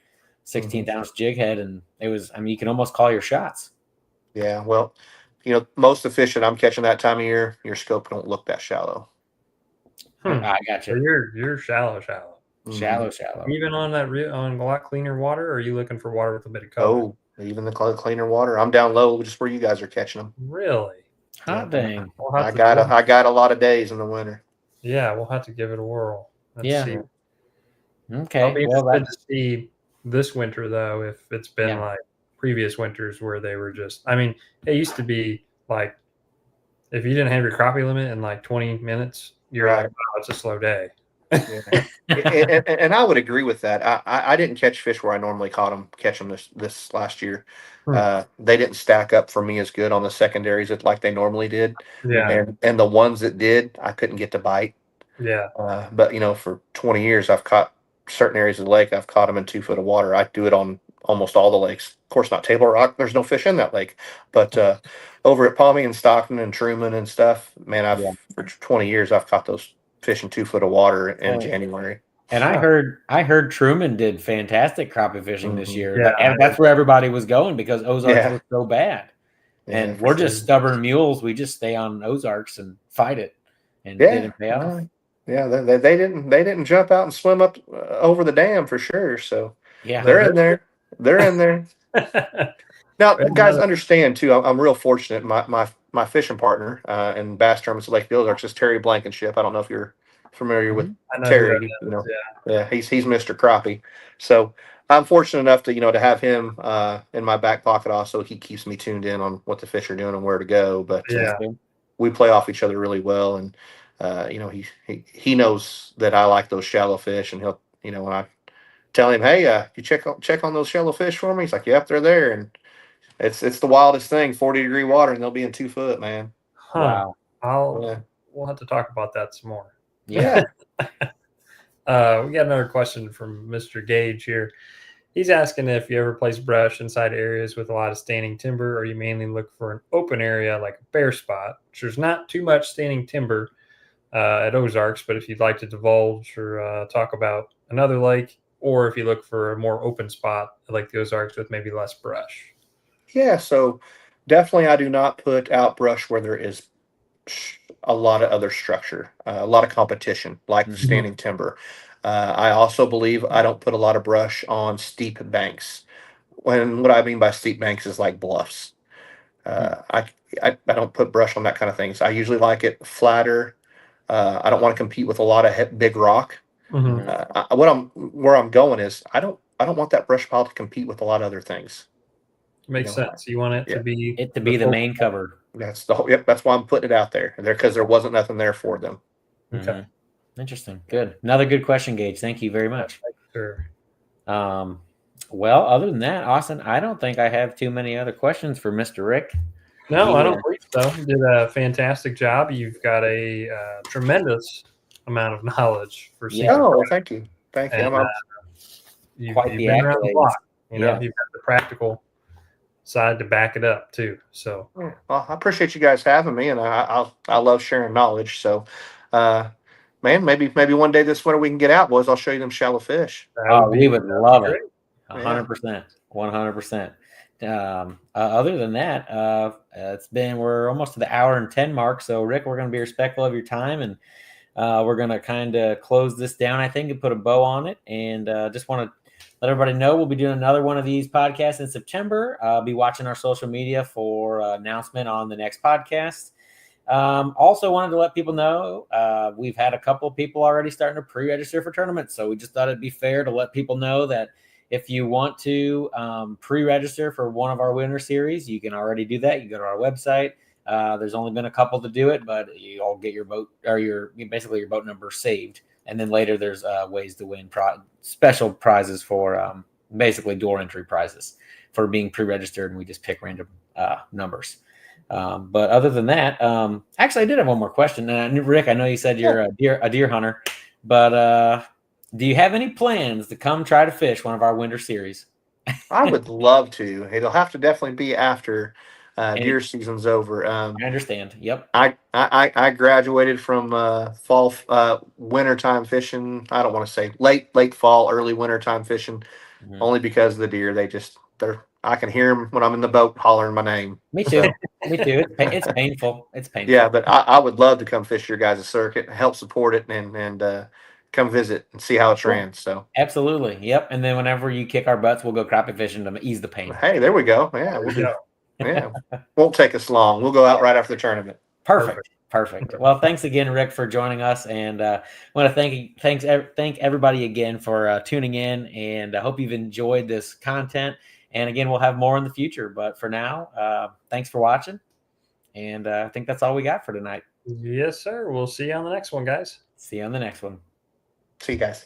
A: 16th-ounce jig head, and it was. I mean, you can almost call your shots.
C: Yeah, well, most of the fish that I'm catching that time of year, your scope don't look that shallow.
A: I got you.
B: So you're shallow.
A: Shallow.
B: Even on on a lot cleaner water, or are you looking for water with a bit of color?
C: Oh, even the cleaner water. I'm down low, just where you guys are catching them.
B: Really?
A: Hot dang!
C: I got a lot of days in the winter.
B: Yeah, we'll have to give it a whirl. Let's see.
A: Okay.
B: I'll be interested to see this winter though, if it's been like previous winters where they were just. I mean, it used to be like if you didn't have your crappie limit in like 20 minutes, you're like, wow, it's a slow day.
C: and I would agree with that. I didn't catch fish where I normally catch them this last year. They didn't stack up for me as good on the secondaries like they normally did.
B: Yeah.
C: And the ones that did, I couldn't get to bite.
B: Yeah.
C: But for 20 years, I've caught certain areas of the lake. I've caught them in 2 foot of water. I do it on almost all the lakes. Of course, not Table Rock. There's no fish in that lake. But over at Palmy and Stockton and Truman and stuff, man, for 20 years, I've caught those fish in 2 foot of water in January.
A: And I heard Truman did fantastic crappie fishing this year.
B: Yeah,
A: that's where everybody was going because Ozarks was so bad. And we're just stubborn mules. We just stay on Ozarks and fight it. And didn't pay off.
C: Yeah, they didn't jump out and swim up over the dam for sure. So they're in there. They're in there. Now, guys, understand too. I'm real fortunate. My fishing partner in bass tournaments at Lake Ozarks is Terry Blankenship. I don't know if you're familiar with Terry. He's Mr. Crappie. So I'm fortunate enough to to have him in my back pocket. Also, he keeps me tuned in on what the fish are doing and where to go. But we play off each other really well, and he knows that I like those shallow fish, and he'll when I tell him, hey, you check on those shallow fish for me, he's like, yep, they're there, and it's the wildest thing. 40-degree water, and they'll be in 2 foot, man.
B: Wow. We'll have to talk about that some more.
C: Yeah.
B: We got another question from Mr. Gage here. He's asking if you ever place brush inside areas with a lot of standing timber, or you mainly look for an open area like a bare spot, which there's not too much standing timber at Ozarks, but if you'd like to divulge or talk about another lake, or if you look for a more open spot like the Ozarks with maybe less brush.
C: Yeah, so definitely I do not put out brush where there is a lot of other structure, a lot of competition, like standing timber. I also believe I don't put a lot of brush on steep banks. What I mean by steep banks is like bluffs. I don't put brush on that kind of things. I usually like it flatter. I don't want to compete with a lot of big rock. Where I'm going is I don't want that brush pile to compete with a lot of other things.
B: Makes sense. You want it to be
A: the main cover.
C: That's that's why I'm putting it out there because there wasn't nothing there for them.
B: Okay.
A: Interesting. Good. Another good question, Gage. Thank you very much.
B: Sure.
A: Well, other than that, Austin, I don't think I have too many other questions for Mr. Rick.
B: No, I don't believe so. You did a fantastic job. You've got a tremendous amount of knowledge for season.
C: Oh, thank you. Thank you.
B: And, you've been around the block. You've got the practical side to back it up too. So,
C: well, I appreciate you guys having me, and I love sharing knowledge. So, man, maybe one day this winter we can get out, boys. I'll show you them shallow fish.
A: We would love it. 100%. 100%. Other than that, we're almost to the hour and 10 mark. So Rick, we're going to be respectful of your time, and we're going to kind of close this down, I think, and put a bow on it. And just want to let everybody know we'll be doing another one of these podcasts in September. I'll be watching our social media for announcement on the next podcast. Also wanted to let people know we've had a couple of people already starting to pre-register for tournaments. So we just thought it'd be fair to let people know that if you want to pre-register for one of our winter series, you can already do that. You go to our website. There's only been a couple to do it, but you all get your boat or your boat number saved. And then later there's ways to win special prizes for basically door entry prizes for being pre-registered, and we just pick random numbers. But other than that, actually I did have one more question. Rick, I know you said you're a deer hunter, but Do you have any plans to come try to fish one of our winter series?
C: I would love to. It'll have to definitely be after deer
A: Any-
C: season's over.
A: I understand. Yep.
C: I graduated from fall wintertime fishing. I don't want to say late fall, early wintertime fishing, only because of the deer. I can hear them when I'm in the boat hollering my name.
A: Me too. Me too. It's painful. It's painful.
C: Yeah, but I would love to come fish your guys' circuit, help support it, and come visit and see how it's ran. So
A: absolutely. Yep. And then whenever you kick our butts, we'll go crappie fishing to ease the pain.
C: Hey, there we go. Yeah, yeah. Won't take us long. We'll go out right after the tournament.
A: Perfect. Well, thanks again, Rick, for joining us, and I want to thank everybody again for tuning in, and I hope you've enjoyed this content. And again, we'll have more in the future, but for now, thanks for watching, and I think that's all we got for tonight.
B: Yes, sir. We'll see you on the next one, guys.
A: See you on the next one.
C: See you guys.